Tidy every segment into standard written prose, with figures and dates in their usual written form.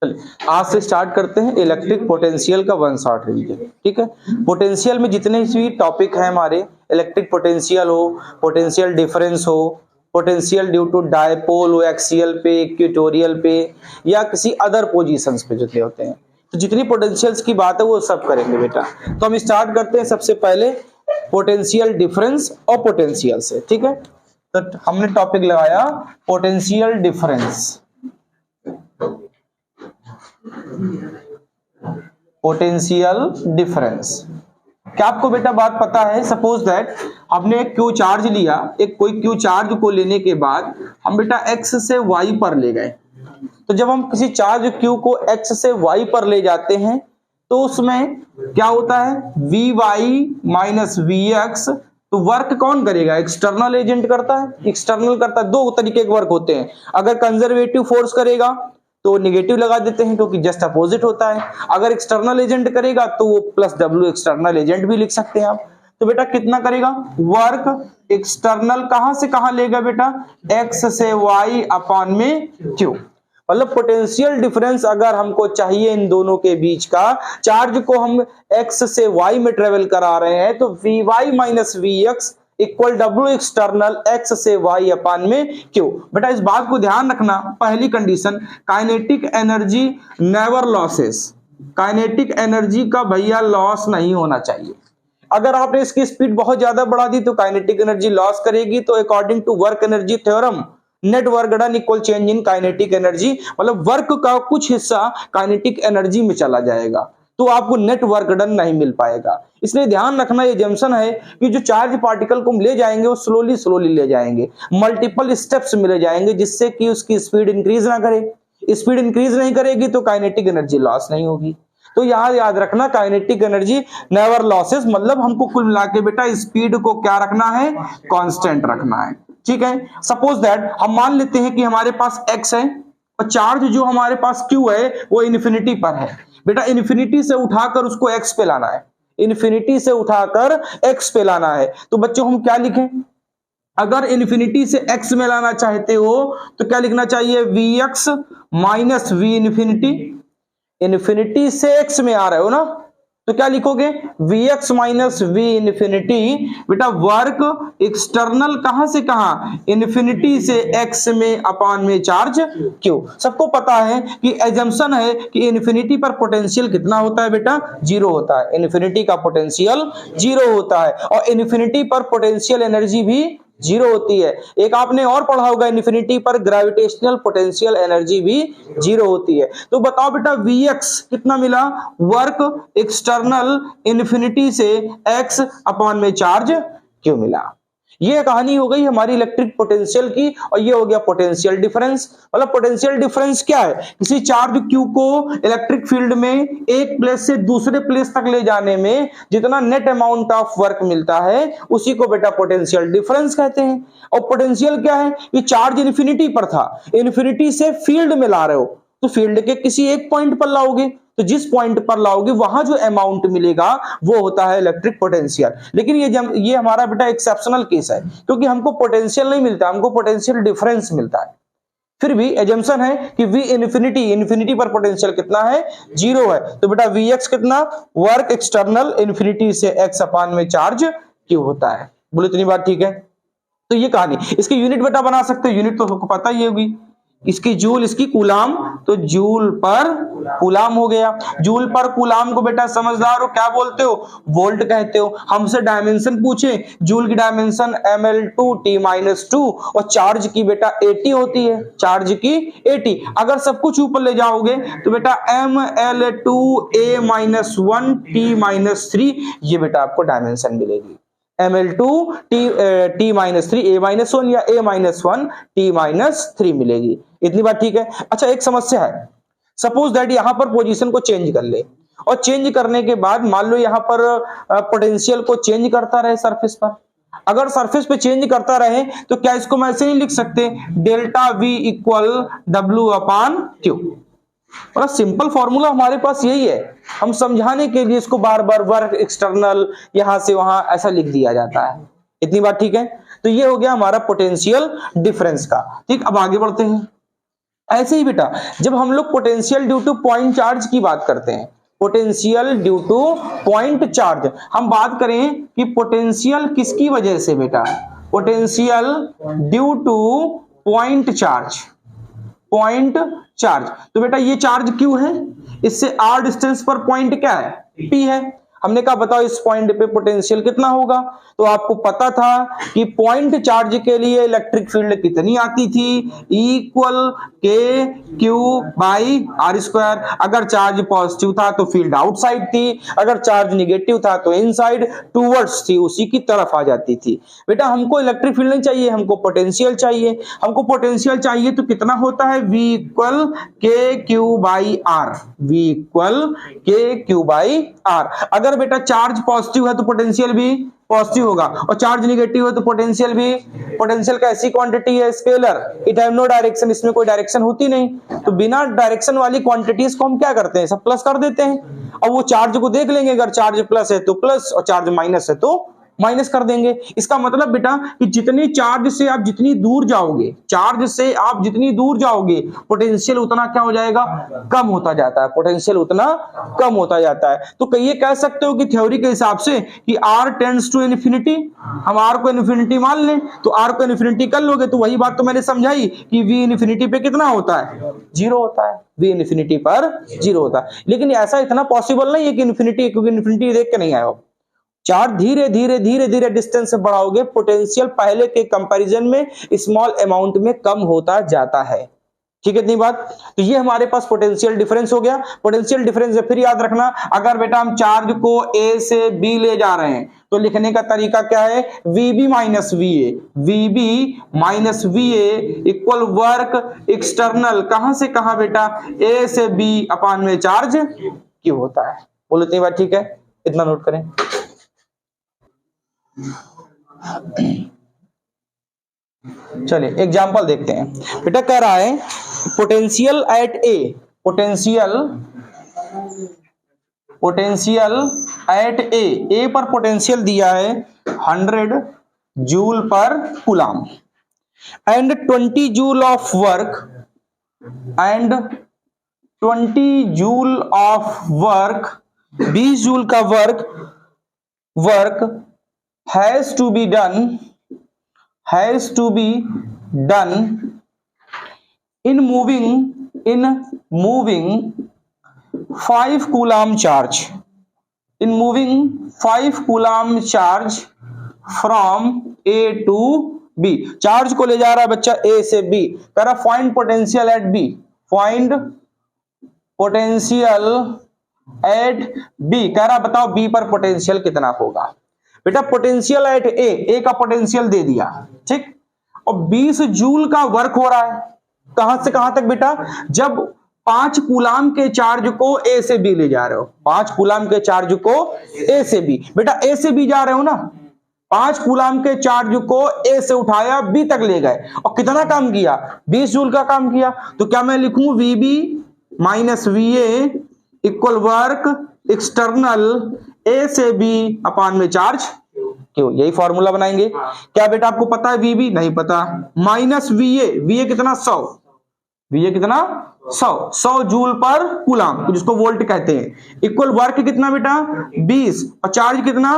चलिए आज से स्टार्ट करते हैं इलेक्ट्रिक पोटेंशियल का वन शॉट रिवीजन। ठीक है, पोटेंशियल में जितने भी टॉपिक हैं हमारे, इलेक्ट्रिक पोटेंशियल हो, पोटेंशियल डिफरेंस हो, पोटेंशियल ड्यू टू डायपोल हो, एक्सियल पे, इक्वेटोरियल पे या किसी अदर पोजीशंस पे जितने होते हैं, तो जितनी पोटेंशियल्स की बात है वो सब करेंगे बेटा। तो हम स्टार्ट करते हैं सबसे पहले पोटेंशियल डिफरेंस और पोटेंशियल से। ठीक है, तो हमने टॉपिक लगाया पोटेंशियल डिफरेंस। पोटेंशियल डिफरेंस क्या आपको बेटा बात पता है? सपोज दैट हमने एक क्यू चार्ज लिया, एक कोई क्यू चार्ज को लेने के बाद हम बेटा एक्स से वाई पर ले गए। तो जब हम किसी चार्ज क्यू को एक्स से वाई पर ले जाते हैं तो उसमें क्या होता है? V Y minus V X. तो वर्क कौन करेगा? एक्सटर्नल एजेंट करता है, एक्सटर्नल करता है। दो तरीके के वर्क होते हैं, अगर कंजर्वेटिव फोर्स करेगा तो नेगेटिव लगा देते हैं क्योंकि जस्ट अपोजिट होता है, अगर एक्सटर्नल एजेंट करेगा तो वो प्लस डब्ल्यू एक्सटर्नल एजेंट भी लिख सकते हैं आप। तो बेटा कितना करेगा वर्क? एक्सटर्नल कहां से कहां लेगा बेटा? एक्स से वाई अपॉन में क्यू। मतलब पोटेंशियल डिफरेंस अगर हमको चाहिए इन दोनों के बीच का, चार्ज को हम एक्स से वाई में ट्रेवल करा रहे हैं, तो V Y minus V X equal W external X से वाई अपान में क्यू। बेटा इस बात को ध्यान रखना, पहली condition kinetic energy never losses. Kinetic energy का भैया लॉस नहीं होना चाहिए। अगर आपने इसकी स्पीड बहुत ज्यादा बढ़ा दी तो काइनेटिक एनर्जी लॉस करेगी। तो according to work energy theorem, net work done equal change in kinetic energy, मतलब वर्क का कुछ हिस्सा काइनेटिक एनर्जी में चला जाएगा तो आपको नेट वर्क डन नहीं मिल पाएगा। इसलिए ध्यान रखना, ये जंक्शन है कि जो चार्ज पार्टिकल को हम ले जाएंगे वो स्लोली स्लोली ले जाएंगे, मल्टीपल स्टेप्स में ले जाएंगे, जिससे कि उसकी स्पीड इंक्रीज ना करे। स्पीड इंक्रीज नहीं करेगी तो काइनेटिक एनर्जी लॉस नहीं होगी। तो यहां याद रखना काइनेटिक एनर्जी नेवर लॉसेस, मतलब हमको कुल मिला के बेटा स्पीड को क्या रखना है? कांस्टेंट रखना है। ठीक है, सपोज दैट हम मान लेते हैं कि हमारे पास एक्स है और चार्ज जो हमारे पास क्यू है वो इन्फिनिटी पर है। बेटा इन्फिनिटी से उठाकर उसको एक्स पे लाना है, इन्फिनिटी से उठाकर एक्स पे लाना है। तो बच्चों हम क्या लिखें? अगर इन्फिनिटी से एक्स में लाना चाहते हो तो क्या लिखना चाहिए? V X minus V infinity. Infinity से एक्स में आ रहे हो ना, तो क्या लिखोगे? V X minus V infinity. बेटा वर्क एक्सटर्नल कहां से कहां? इन्फिनिटी से एक्स में अपान में चार्ज क्यू। सबको पता है कि एजम्पशन है कि इन्फिनिटी पर पोटेंशियल कितना होता है बेटा? जीरो होता है। इन्फिनिटी का पोटेंशियल जीरो होता है और इन्फिनिटी पर पोटेंशियल एनर्जी भी जीरो होती है। एक आपने और पढ़ा होगा, इन्फिनिटी पर ग्रेविटेशनल पोटेंशियल एनर्जी भी जीरो होती है। तो बताओ बेटा वी एक्स कितना मिला? वर्क एक्सटर्नल इन्फिनिटी से एक्स अपॉन में चार्ज क्यों मिला। ये कहानी हो गई हमारी इलेक्ट्रिक पोटेंशियल की, और ये हो गया पोटेंशियल डिफरेंस। मतलब पोटेंशियल डिफरेंस क्या है? किसी चार्ज क्यू को इलेक्ट्रिक फील्ड में एक प्लेस से दूसरे प्लेस तक ले जाने में जितना नेट अमाउंट ऑफ वर्क मिलता है उसी को बेटा पोटेंशियल डिफरेंस कहते हैं। और पोटेंशियल क्या है? कि चार्ज इन्फिनिटी पर था, इन्फिनिटी से फील्ड में ला रहे हो तो फील्ड के किसी एक पॉइंट पर लाओगे, तो जिस पॉइंट पर लाओगे वहां जो अमाउंट मिलेगा वो होता है इलेक्ट्रिक पोटेंशियल। लेकिन ये हमारा बेटा एक्सेप्शनल केस है, क्योंकि हमको पोटेंशियल नहीं मिलता, हमको पोटेंशियल डिफरेंस मिलता है। फिर भी एजम्पशन है कि वी इन्फिनिटी पर पोटेंशियल कितना है? जीरो है। तो बेटा वी एक्स कितना? वर्क एक्सटर्नल इन्फिनिटी से एक्स अपान में चार्ज क्यों होता है। बोलो इतनी बात ठीक है? तो ये कहानी, इसकी यूनिट बेटा बना सकते हो, यूनिट तो सबको पता ही होगी। इसकी जूल, इसकी कूलाम, तो जूल पर कूलाम हो गया। जूल पर कूलाम को बेटा समझदार हो क्या बोलते हो? वोल्ट कहते हो। हमसे डायमेंशन पूछे, जूल की डायमेंशन ml2t-2 और चार्ज की बेटा 80 होती है, चार्ज की 80। अगर सब कुछ ऊपर ले जाओगे तो बेटा ml2a-1t-3 ये बेटा आपको डायमेंशन मिलेगी। ml2 t-3 a-1 या a-1 t-3 मिलेगी। इतनी बात ठीक है? अच्छा एक समस्या है, सपोज दैट यहां पर पोजीशन को चेंज कर ले और चेंज करने के बाद मान लो यहां पर पोटेंशियल को चेंज करता रहे सरफेस पर। अगर सरफेस पे चेंज करता रहे तो क्या इसको मैं ऐसे नहीं लिख सकते? Delta we equal W upon Q. बड़ा सिंपल फॉर्मूला हमारे पास यही है, हम समझाने के लिए इसको बार बार वर्क एक्सटर्नल यहां से वहां ऐसा लिख दिया जाता है। इतनी बात ठीक है? तो ये हो गया हमारा पोटेंशियल डिफरेंस का। ठीक, अब आगे बढ़ते हैं। ऐसे ही बेटा जब हम लोग potential due two point charge की बात करते हैं, potential due two point charge, हम बात करें कि पोटेंशियल किसकी वजह से बेटा, potential due two point charge, point charge. तो बेटा ये चार्ज क्यू है, इससे आर डिस्टेंस पर पॉइंट क्या है, पी है। हमने कहा बताओ इस पॉइंट पे पोटेंशियल कितना होगा, तो आपको पता था कि पॉइंट चार्ज के लिए इलेक्ट्रिक फील्ड कितनी आती थी, equal K Q by are square. अगर चार्ज पॉजिटिव था तो फील्ड आउटसाइड थी, अगर चार्ज निगेटिव था तो इनसाइड टूवर्ड्स थी, उसी की तरफ आ जाती थी। बेटा हमको इलेक्ट्रिक फील्ड नहीं चाहिए, हमको पोटेंशियल चाहिए। हमको पोटेंशियल चाहिए तो कितना होता है, V equal K Q by R, V equal K Q by R. अगर बेटा चार्ज पॉजिटिव है तो पोटेंशियल भी पॉजिटिव होगा, और चार्ज निगेटिव है तो पोटेंशियल भी, पोटेंशियल का ऐसी क्वांटिटी है scalar, it have no direction, इसमें कोई डायरेक्शन होती नहीं, तो बिना डायरेक्शन वाली क्वांटिटीज को हम क्या करते हैं, सब प्लस कर देते हैं। और वो चार्ज को देख लेंगे, अगर चार्ज प्लस है तो प्लस और चार्ज माइनस है तो माइनस कर देंगे। इसका मतलब बेटा कि जितनी चार्ज से आप जितनी दूर जाओगे, चार्ज से आप जितनी दूर जाओगे पोटेंशियल उतना क्या हो जाएगा, कम होता जाता है, पोटेंशियल उतना कम होता जाता है। तो ये कह सकते हो कि थ्योरी के हिसाब से कि R टेंड्स टू इन्फिनिटी, हम R को इन्फिनिटी मान लें, तो R को इन्फिनिटी कर लोगे तो वही बात तो मैंने समझाई कि V इन्फिनिटी पे कितना होता है, जीरो होता है, V इन्फिनिटी पर जीरो होता है। लेकिन ऐसा इतना पॉसिबल नहीं है कि इन्फिनिटी, क्योंकि इन्फिनिटी देख के नहीं आए हो, चार्ज धीरे धीरे धीरे धीरे डिस्टेंस से बढ़ाओगे, पोटेंशियल पहले के कंपैरिजन में स्मॉल अमाउंट में कम होता जाता है। ठीक है इतनी बात। तो ये हमारे पास पोटेंशियल डिफरेंस हो गया। पोटेंशियल डिफरेंस फिर याद रखना, अगर बेटा हम चार्ज को A से B ले जा रहे हैं तो लिखने का तरीका क्या है, VB minus VA, VB minus VA equal work external, कहां से कहां बेटा, A से B अपान में चार्ज क्यों होता है। बोलो इतनी बात ठीक है, इतना नोट करें। चलिए एग्जांपल देखते हैं। बेटा कह रहा है potential at A, potential at A पर पोटेंशियल दिया है 100 जूल पर coulomb and 20 joule of work, and 20 joule of work, 20 joule का work has to be done in moving 5 coulomb charge, in moving 5 coulomb charge from A to B। Charge को ले जा रहा है बच्चा A से B, कह रहा find potential at B, find potential at B, कह रहा बताओ B पर पोटेंशियल कितना होगा। बेटा पोटेंशियल एट ए का पोटेंशियल दे दिया, ठीक, और 20 जूल का वर्क हो रहा है, कहां से कहां तक बेटा, जब 5 कूलम के चार्ज को A से B ले जा रहे हो, 5 कूलम के चार्ज को A से B, बेटा A से B जा रहे हो ना, 5 कूलम के चार्ज को A से उठाया B तक ले गए, और कितना काम किया, 20 जूल का काम किया। तो क्या मैं लिखूं VB minus VA equal work external A से B अपान में चार्ज क्यों, यही फॉर्मूला बनाएंगे। क्या बेटा आपको पता है VB, नहीं पता, माइनस VA कितना 100, VA कितना 100 जूल पर कूलम, जिसको वोल्ट कहते हैं, इक्वल वर्क कितना बेटा 20, और चार्ज कितना,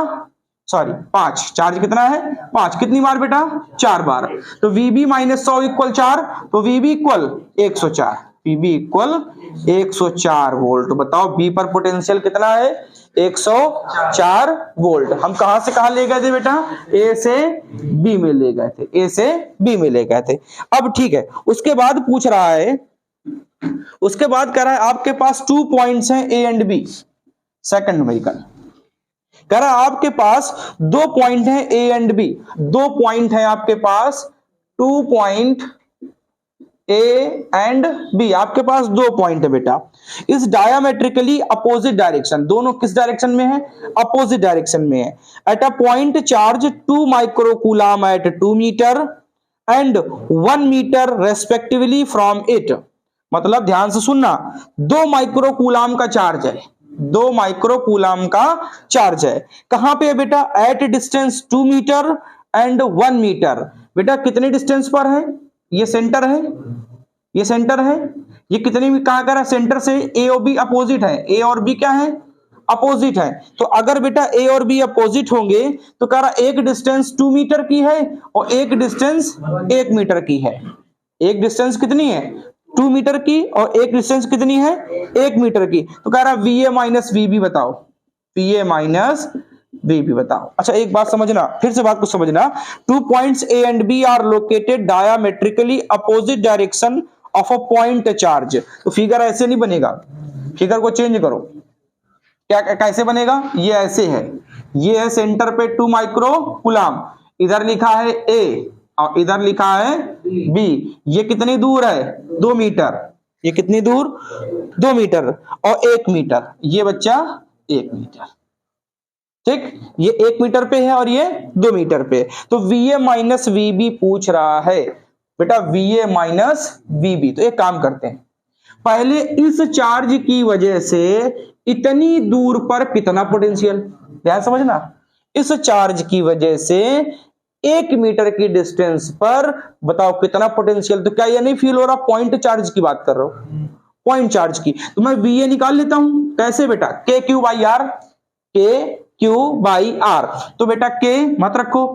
सॉरी 5, चार्ज कितना है 5, कितनी बार बेटा 4 बार, तो VB माइनस 100 इक्वल 4, तो VB equal 104, VB equal 104 volt. बताओ B पर पोटेंशियल कितना है, 104 वोल्ट। हम कहां से कहां ले गए थे बेटा, A से B में ले गए थे, A से B में ले गए थे। अब ठीक है, उसके बाद पूछ रहा है, उसके बाद कह रहा है आपके पास 2 पॉइंट्स हैं A and B, second vehicle, कह रहा है आपके पास 2 पॉइंट हैं A एंड B, 2 पॉइंट है आपके पास, 2 पॉइंट A एंड B, आपके पास 2 पॉइंट है बेटा, इस डायमेट्रिकली अपोजिट डायरेक्शन, दोनों किस डायरेक्शन में है, अपोजिट डायरेक्शन में है, at a point charge 2 micro coulomb at 2 metre and 1 metre respectively from it. मतलब ध्यान से सुनना, 2 माइक्रो कूलम का चार्ज है, 2 माइक्रो कूलम का चार्ज है, कहां पे है बेटा, at distance 2 metre and 1 metre. बेटा कितने डिस्टेंस पर है, ये सेंटर है, ये सेंटर है, ये कितनी भी कहा करा सेंटर से ए और बी अपोजिट है, ए और बी क्या है अपोजिट है। तो अगर बेटा ए और बी अपोजिट होंगे तो कह रहा एक डिस्टेंस 2 मीटर की है और एक डिस्टेंस 1 मीटर की है। एक डिस्टेंस कितनी है 2 मीटर की और एक डिस्टेंस कितनी है 1 मीटर की। तो कह रहा VA माइनस VB बताओ, VA माइनस VB बताओ। अच्छा एक बात समझना, फिर से बात को समझना, 2 points A and B are located diametrically opposite direction of a point charge. तो फिगर ऐसे नहीं बनेगा, फिगर को चेंज करो। क्या कैसे बनेगा, ये ऐसे है, ये है सेंटर पे 2 माइक्रो कूलम, इधर लिखा है A और इधर लिखा है B। ये कितनी दूर है 2 मीटर, ये कितनी दूर 2 मीटर और 1 मीटर, ये बच्चा 1 मीटर, ठीक, ये 1 मीटर पे है और ये 2 मीटर पे। तो VA माइनस VB पूछ रहा है बेटा, VA माइनस VB। तो एक काम करते हैं, पहले इस चार्ज की वजह से इतनी दूर पर कितना पोटेंशियल, ध्यान समझना, इस चार्ज की वजह से 1 मीटर की डिस्टेंस पर बताओ कितना पोटेंशियल। तो क्या ये नहीं फील हो रहा, पॉइंट चार्ज की बात कर रहा हूं, पॉइंट चार्ज की। तो मैं VA निकाल लेता हूं, कैसे बेटा, KQ by R, KQ by R। तो बेटा K मत रखो,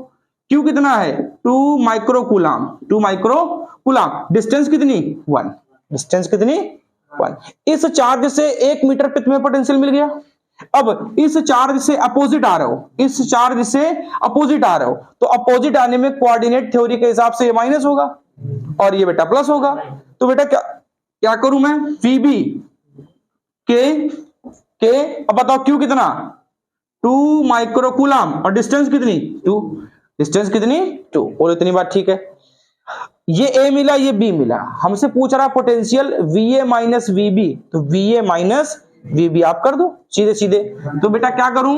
Q कितना है 2 micro coulomb, 2 micro coulomb, distance कितनी 1, डिस्टेंस कितनी 1। इस चार्ज से 1 मीटर पे तुम्हें पोटेंशियल मिल गया। अब इस चार्ज से अपोजिट आ रहे हो, इस चार्ज से अपोजिट आ रहे हो, तो अपोजिट आने में कोऑर्डिनेट थ्योरी के हिसाब से ये माइनस होगा और ये बेटा प्लस होगा। तो बेटा क्या क्या करूं मैं, VB के अब बताओ Q कितना 2 माइक्रो कूलम और डिस्टेंस कितनी 2, डिस्टेंस कितनी 2। और इतनी बात ठीक है, ये A मिला ये B मिला, हमसे पूछ रहा पोटेंशियल VA माइनस VB। तो VA माइनस VB आप कर दो सीधे सीधे। तो बेटा क्या करूं,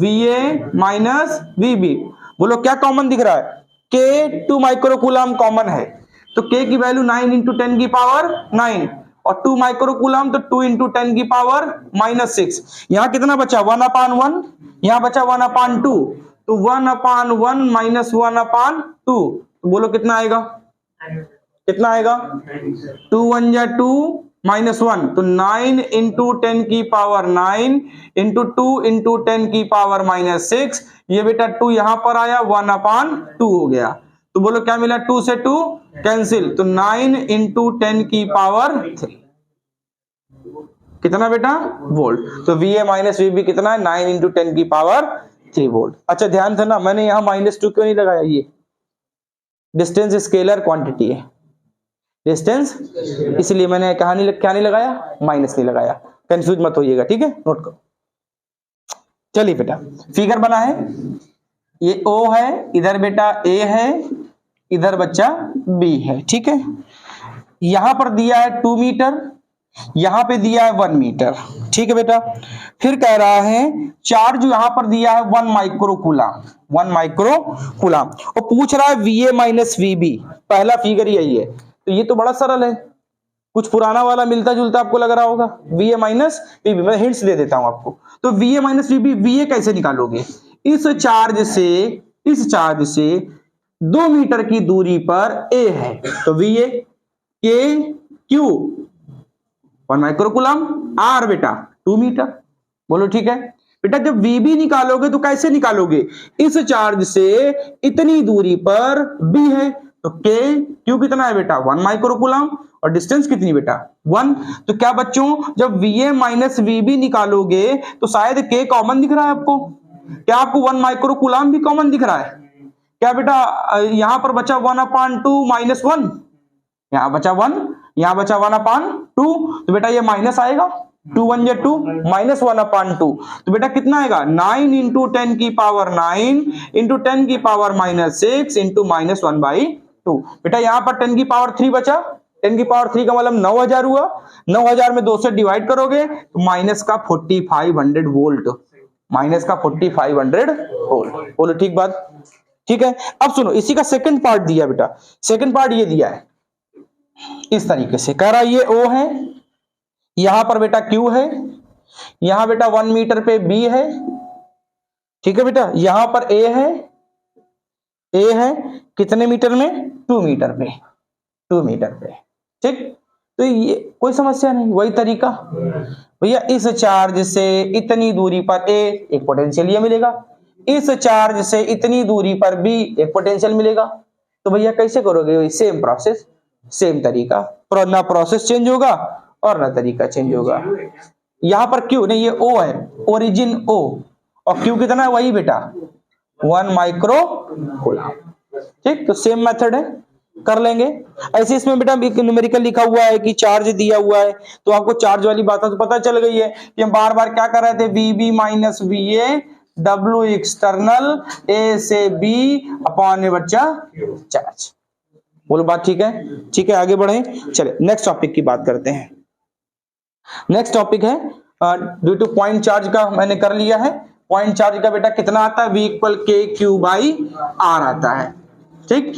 VA माइनस VB, बोलो क्या कॉमन दिख रहा है, K 2 माइक्रो कूलम कॉमन है, तो K की वैल्यू 9 इंटू 10 की पावर 9 और 2 माइक्रो कूलम तो 2 इंटू 10 की पावर माइनस 6। यहां कितना बचा 1/1, यहां बचा 1/2, तो 1/1 माइनस 1/2, तो बोलो कितना आएगा, कितना आएगा 2 1 जा 2 माइनस 1, तो 9 इंटू 10 की पावर 9 इंटू 2 इंटू 10 की पावर माइनस 6। ये बेटा 2 यहां पर आया 1/2 हो गया, तो बोलो क्या मिला, 2 से 2 कैंसिल, तो 9 इंटू 10 की पावर 3, कितना बेटा वोल्ट। तो VA माइनस VB कितना है 9 इंटू 10 की पावर 3 वोल्ट। अच्छा ध्यान से ना, मैंने यहां -2 क्यों नहीं लगाया, ये डिस्टेंस स्केलर क्वांटिटी है, डिस्टेंस, इसलिए मैंने क्या नहीं लगाया, माइनस नहीं लगाया, कंफ्यूज मत होइएगा, ठीक है, नोट करो। चलिए बेटा फिगर बना है, ये O है, इधर बेटा A है, इधर बच्चा B है, ठीक है। यहां पर दिया है 2 मीटर, यहां पे दिया है 1 मीटर, ठीक है बेटा। फिर कह रहा है चार्ज यहां पर दिया है 1 माइक्रो कूलम, 1 माइक्रो कूलम, और पूछ रहा है VA माइनस VB। पहला फिगर यही है, तो ये तो बड़ा सरल है, कुछ पुराना वाला मिलता जुलता आपको लग रहा होगा, VA माइनस VB। मैं हिंट्स दे देता हूं आपको। तो VA माइनस VB, VA कैसे निकालोगे, इस चार्ज से 2 मीटर की दूरी पर A है, तो VA KQ 1 micro coulomb, R बेटा 2 मीटर, बोलो ठीक है। बेटा जब VB निकालोगे तो कैसे निकालोगे, इस चार्ज से इतनी दूरी पर B है, तो KQ कितना है बेटा 1 माइक्रो कूलम और डिस्टेंस कितनी बेटा 1। तो क्या बच्चों जब VA माइनस VB निकालोगे तो शायद K कॉमन दिख रहा है आपको, क्या आपको 1 माइक्रो कूलम भी कॉमन दिख रहा है क्या बेटा, यहां पर बचा 1/2 माइनस 1, यहां बचा 1, यहां बचा 1/2, तो बेटा ये माइनस आएगा, 2 1 जा 2 माइनस 1/2, तो बेटा कितना आएगा 9 इंटू 10 की पावर 9 इंटू 10 की पावर माइनस 6 इंटू माइनस 1/2। बेटा यहाँ पर 10 की पावर 3 बचा, 10 की पावर 3 का मतलब 9000 हुआ, 9000 में 2 से डिवाइड करोगे तो माइनस का 4500 वोल्ट, माइनस का 4500 वोल्ट, बोलो ठीक बात, ठीक है। अब सुनो इसी का सेकंड पार्ट दिया बेटा, सेकंड पार्ट ये दिया है इस तरीके से, कह रहा ये O है, यहां पर बेटा Q है, यहां बेटा 1 मीटर पे B है, ठीक है बेटा, यहां पर A है कितने मीटर में 2 मीटर पे, 2 मीटर पे, ठीक, तो ये कोई समस्या नहीं, वही तरीका भैया। इस चार्ज से इतनी दूरी पर ए एक पोटेंशियल ये मिलेगा, इस चार्ज से इतनी दूरी पर बी एक पोटेंशियल मिलेगा। तो भैया कैसे करोगे? सेम प्रोसेस, सेम तरीका, ना प्रोसेस चेंज होगा और ना तरीका चेंज होगा। यहां पर क्यू नहीं, ये ओ है, ओरिजिन ओ, और क्यू कितना है? वही बेटा 1 माइक्रो कूलम। ठीक, तो सेम मेथड है, कर लेंगे। ऐसे इसमें बेटा न्यूमेरिकल लिखा हुआ है कि चार्ज दिया हुआ है, तो आपको चार्ज वाली बात तो पता चल गई है कि हम बार बार क्या कर रहे थे, VB minus VA W external A से B अपॉन बच्चा चार्ज। बोलो बात ठीक है? ठीक है, आगे बढ़े, चले नेक्स्ट टॉपिक की बात करते हैं। नेक्स्ट टॉपिक है ड्यू टू पॉइंट चार्ज का, मैंने कर लिया है। पॉइंट चार्ज का बेटा कितना आता है? V इक्वल KQ/R आता है। ठीक,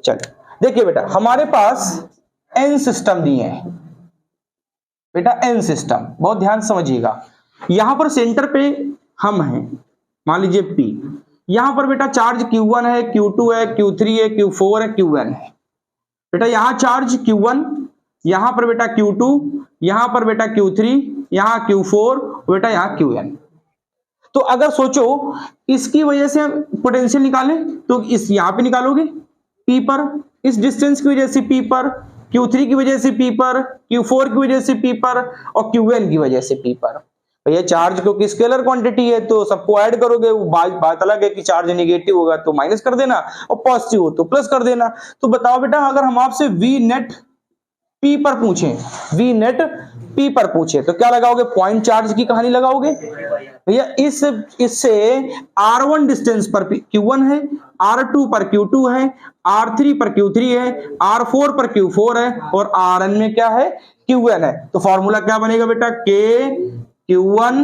चलिए देखिए बेटा, हमारे पास n सिस्टम दिए हैं बेटा, n सिस्टम, बहुत ध्यान समझिएगा। यहां पर सेंटर पे हम हैं, मान लीजिए P, यहां पर बेटा चार्ज Q1 है, Q2 है, Q3 है, Q4 है, Qn है। बेटा यहां चार्ज Q1, यहां पर बेटा Q2, यहां पर बेटा Q3, यहां Q4, बेटा यहां Qn। तो अगर सोचो इसकी वजह से हम पोटेंशियल निकालें, तो इस यहां पे निकालोगे P पर, इस डिस्टेंस की वजह से P पर, Q3 की वजह से P पर, Q4 की वजह से P पर, और Qn की वजह से P पर। भैया चार्ज क्योंकि स्केलर क्वांटिटी है तो सबको ऐड करोगे। वो बात अलग है कि चार्ज नेगेटिव होगा तो माइनस कर देना और पॉजिटिव हो तो प्लस कर देना। तो बताओ बेटा, अगर हम आपसे V नेट P पर पूछें, V नेट P पर पूछे तो क्या लगाओगे? पॉइंट चार्ज की कहानी लगाओगे भैया। इससे R1 डिस्टेंस पर Q1 है, R2 पर Q2 है, R3 पर Q3 है, R4 पर Q4 है, और Rn में क्या है? Qn है। तो फॉर्मूला क्या बनेगा बेटा? K Q1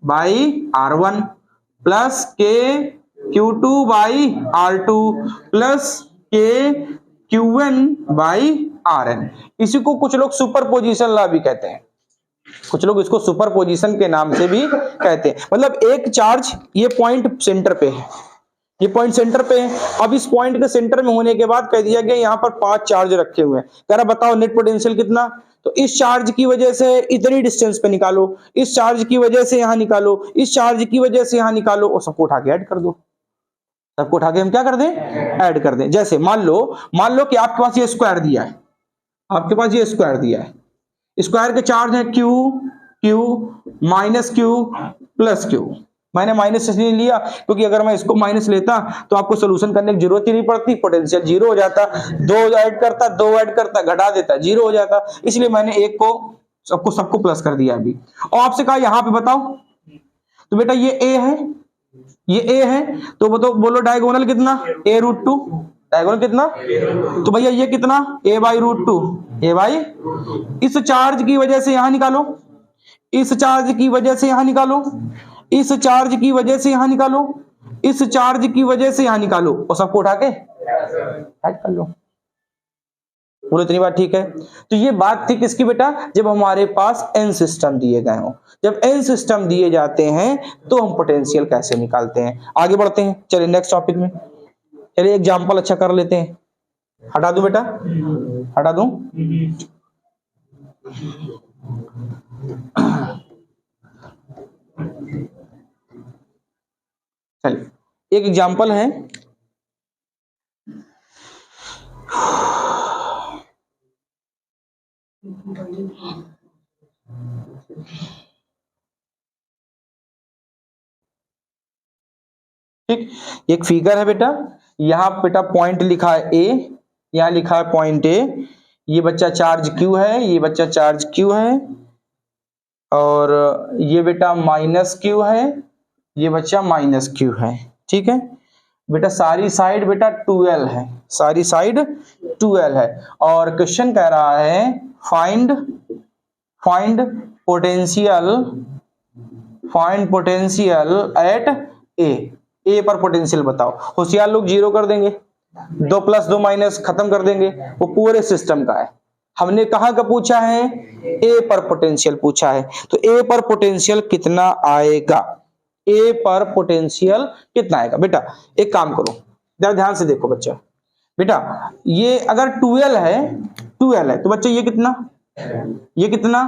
by R1 plus K Q2 by R2 plus K Qn by Rn। इसी को कुछ लोग सुपरपोजिशन लॉ भी कहते हैं, कुछ लोग इसको सुपरपोजिशन के नाम से भी कहते हैं। मतलब एक चार्ज, ये पॉइंट सेंटर पे है, ये पॉइंट सेंटर पे है। अब इस पॉइंट के सेंटर में होने के बाद कह दिया गया यहाँ पर 5 चार्ज रखे हुए हैं। कह रहा बताओ नेट पोटेंशियल कितना? तो इस चार्ज की वजह से इतनी डिस्टेंस पे निकालो, इस चार्ज की वजह से यहां निकालो, इस चार्ज की वजह से यहां निकालो, और सबको उठा के ऐड कर दो। सबको उठा के हम क्या कर दें? ऐड कर दें। जैसे मान लो कि आपके पास ये स्क्वायर दिया है, आपके पास ये स्क्वायर दिया है, स्क्वायर के चार्ज है Q minus Q plus Q। मैंने माइनस इसलिए लिया क्योंकि अगर मैं इसको माइनस लेता तो आपको सोल्यूशन करने की जरूरत ही नहीं पड़ती, पोटेंशियल जीरो हो जाता। 2 ऐड करता, घटा देता, जीरो हो जाता। इसलिए मैंने एक को सबको प्लस कर दिया अभी। और आपसे कहा यहां पे बताओ, तो बेटा ये A है, ये A है, तो बोलो डायगोनल कितना? A√2। डायगोनल कितना? तो भैया ये कितना? A/√2। A बाई, इस चार्ज की वजह से यहां निकालो, इस चार्ज की वजह से यहां निकालो, इस चार्ज की वजह से यहां निकालो, इस चार्ज की वजह से यहां निकालो, और सबको उठा के ऐड कर लो। बोलो इतनी बात ठीक है? तो ये बात थी किसकी बेटा? जब हमारे पास n सिस्टम दिए गए हो। जब n सिस्टम दिए जाते हैं तो हम पोटेंशियल कैसे निकालते हैं। आगे बढ़ते हैं, चलिए नेक्स्ट टॉपिक में। चलिए एग्जांपल अच्छा कर लेते हैं। हटा दूं बेटा? हटा दूं? चलिए एक एग्जांपल है, ठीक, एक फिगर है बेटा। यहां बेटा पॉइंट लिखा है A, यहां लिखा है पॉइंट A। ये बच्चा चार्ज Q है, ये बच्चा चार्ज Q है, और ये बेटा माइनस Q है, ये बच्चा माइनस Q है। ठीक है बेटा, सारी साइड बेटा 2L है, सारी साइड 2L है। और क्वेश्चन कह रहा है फाइंड पोटेंशियल एट ए पर पोटेंशियल बताओ। होशियार लोग जीरो कर देंगे, 2 प्लस 2 माइनस खत्म कर देंगे। वो पूरे सिस्टम का है। हमने कहां का पूछा है? ए पर पोटेंशियल पूछा है। तो ए पर पोटेंशियल कितना आएगा? ए पर पोटेंशियल कितना आएगा? बेटा एक काम करो, जरा ध्यान से देखो बच्चा, बेटा ये अगर 12 है तो बच्चा ये कितना, ये कितना,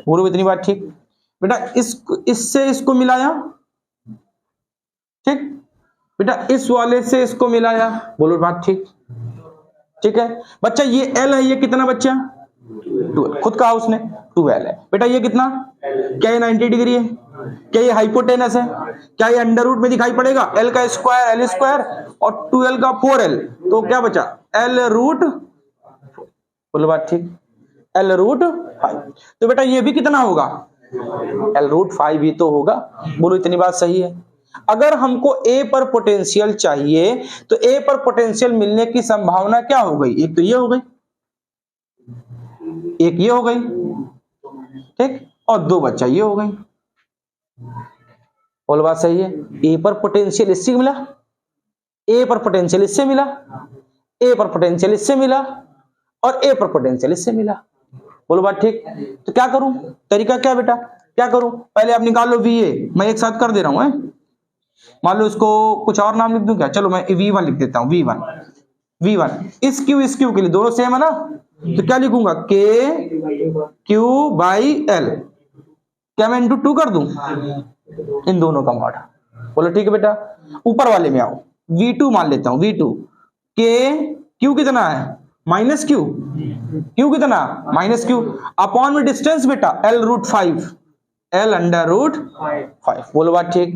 बोलो इतनी बात ठीक। बेटा इससे इसको मिलाया, ठीक बेटा, इस वाले से इसको मिलाया, बोलो बात ठीक, ठीक है बच्चा। ये L है, ये कितना बच्चा 12, खुद कहा उसने 12 है बेटा। ये कितना, क्या ये 90 डिग्री है, क्या ये हाइपोटेनस है, क्या ये अंडर रूट में दिखाई पड़ेगा, L का स्क्वायर L स्क्वायर और 2L का 4L, तो क्या बचा L रूट, बोलो बात ठीक, L रूट 5। तो बेटा ये भी कितना होगा L रूट 5 ही तो होगा, बोलो इतनी बात सही है। अगर हमको A पर पोटेंशियल चाहिए तो A पर पोटेंशियल मिलने की संभावना क्या हो गई, एक तो ये हो गई, एक ये हो गई, ठीक, और दो बच्चा ये हो गई, बोलो बात सही है। A पर पोटेंशियल इससे मिला, A पर पोटेंशियल इससे मिला, A पर पोटेंशियल इससे मिला और A पर पोटेंशियल इससे मिला, बोलो बात ठीक। तो क्या करूं, तरीका क्या बेटा, क्या करूं, पहले आप निकाल लो VA, मैं एक साथ कर दे रहा हूं, मान लो इसको कुछ और नाम लिख दूं क्या, चलो मैं V1 लिख देता हूं, V1 इस Q के लिए दोनों सेम है ना, तो क्या लिखूंगा KQ/L, क्या मैं इंटू 2 कर दूं इन दोनों का मॉड, बोलो ठीक है बेटा। ऊपर वाले में आओ, V2 मान लेता हूं, V2 Q कितना है -Q, Q कितना -Q अपॉन में डिस्टेंस बेटा L root 5, L under root 5, बोलो बात ठीक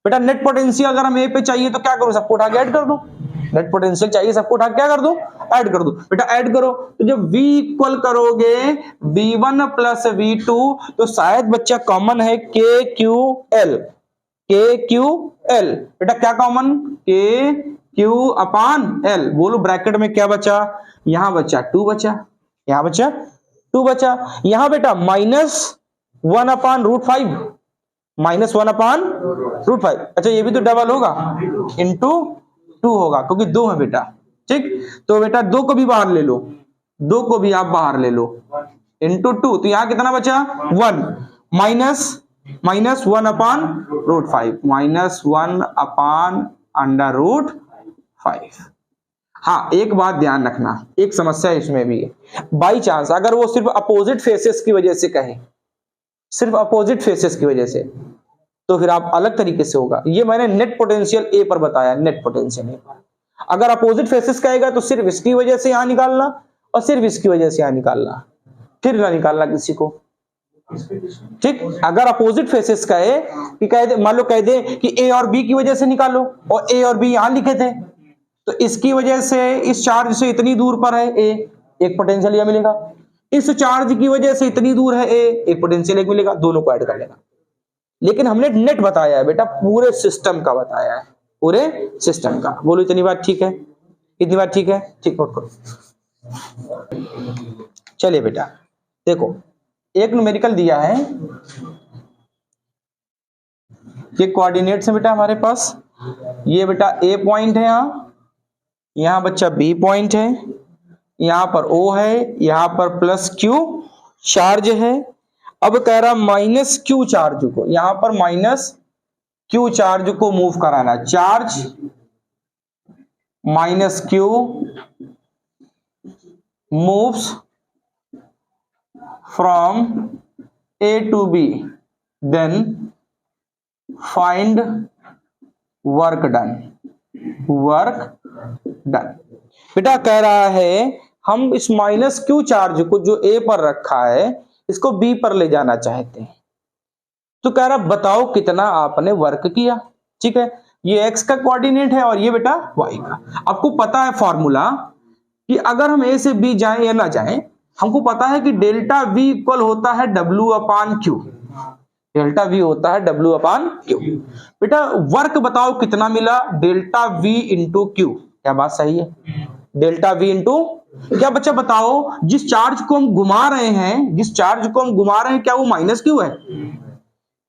बेटा। नेट पोटेंशियल अगर हम A पे चाहिए तो क्या करूं, सबको उठा के ऐड कर दूं, नेट पोटेंशियल चाहिए सबको उठा के क्या कर दूं, ऐड कर दूं बेटा। ऐड करो तो जब V इक्वल करोगे V1 प्लस V2 तो शायद बच्चा कॉमन है KQL बेटा, क्या कॉमन KQ अपान L, बोलो ब्रैकेट में क्या बचा, यहां बचा 2 बचा, यहां बचा 2 बचा, यहां बेटा -1 अपान रूट 5, -1 अपान रूट 5, अच्छा ये भी तो डबल होगा इंटू 2 होगा क्योंकि 2 है बेटा, ठीक। तो बेटा 2 को भी बाहर ले लो, 2 को भी आप बाहर ले लो इंटू 2, तो यहां कितना बचा 1 -1 upon root 5, -1 upon under root 5। हाँ एक बात ध्यान रखना, एक समस्या इसमें भी है, बाई चांस अगर वो सिर्फ अपोजिट फेसेस की वजह से कहे, सिर्फ अपोजिट फेसेस की वजह से, तो फिर आप अलग तरीके से होगा। ये मैंने नेट पोटेंशियल A पर बताया, नेट पोटेंशियल A पर। अगर अपोजिट फेसेस कहेगा तो सिर्फ इसकी वजह से यहां निकालना और सिर्फ इसकी वजह से यहां निकालना, फिर ना निकालना किसी को, ठीक। अगर अपोजिट फेसेस कहे कि कह दे, मान लो कह दे कि A और B की वजह से निकालो और A और B यहां लिखे थे, तो इसकी वजह से इस चार्ज से इतनी दूर पर है A, एक पोटेंशियल यह मिलेगा, इस चार्ज की वजह से इतनी दूर है A, एक पोटेंशियल एक मिलेगा, दोनों को ऐड कर लेना। लेकिन हमने नेट बताया है बेटा, पूरे सिस्टम का बताया है, पूरे सिस्टम का, बोलो इतनी बात ठीक है, इतनी बात ठीक है, ठीक नोट करो। चलिए बेटा देखो, एक न्यूमेरिकल दिया है, ये कोऑर्डिनेट्स है बेटा हमारे पास, ये बेटा A पॉइंट है, यहां बच्चा B पॉइंट है, यहां पर O है, यहां पर +Q चार्ज है। अब कह रहा -Q चार्ज को, यहां पर -Q चार्ज को मूव कराना, charge -Q moves from A to B, then find work done, बेटा कह रहा है हम इस -Q चार्ज को जो A पर रखा है इसको B पर ले जाना चाहते हैं, तो कह रहा बताओ कितना आपने वर्क किया, ठीक है। ये X का कोऑर्डिनेट है और ये बेटा Y का। आपको पता है फॉर्मूला कि अगर हम A से B जाएं या ना जाएं, हमको पता है कि डेल्टा V इक्वल होता है W/Q, डेल्टा V होता है W/Q। बेटा वर्क बताओ कितना मिला, डेल्टा V इंटू Q, क्या बात सही है, डेल्टा V इंटू, क्या बच्चा बताओ जिस चार्ज को हम घुमा रहे हैं, जिस चार्ज को हम घुमा रहे हैं क्या वो -Q है,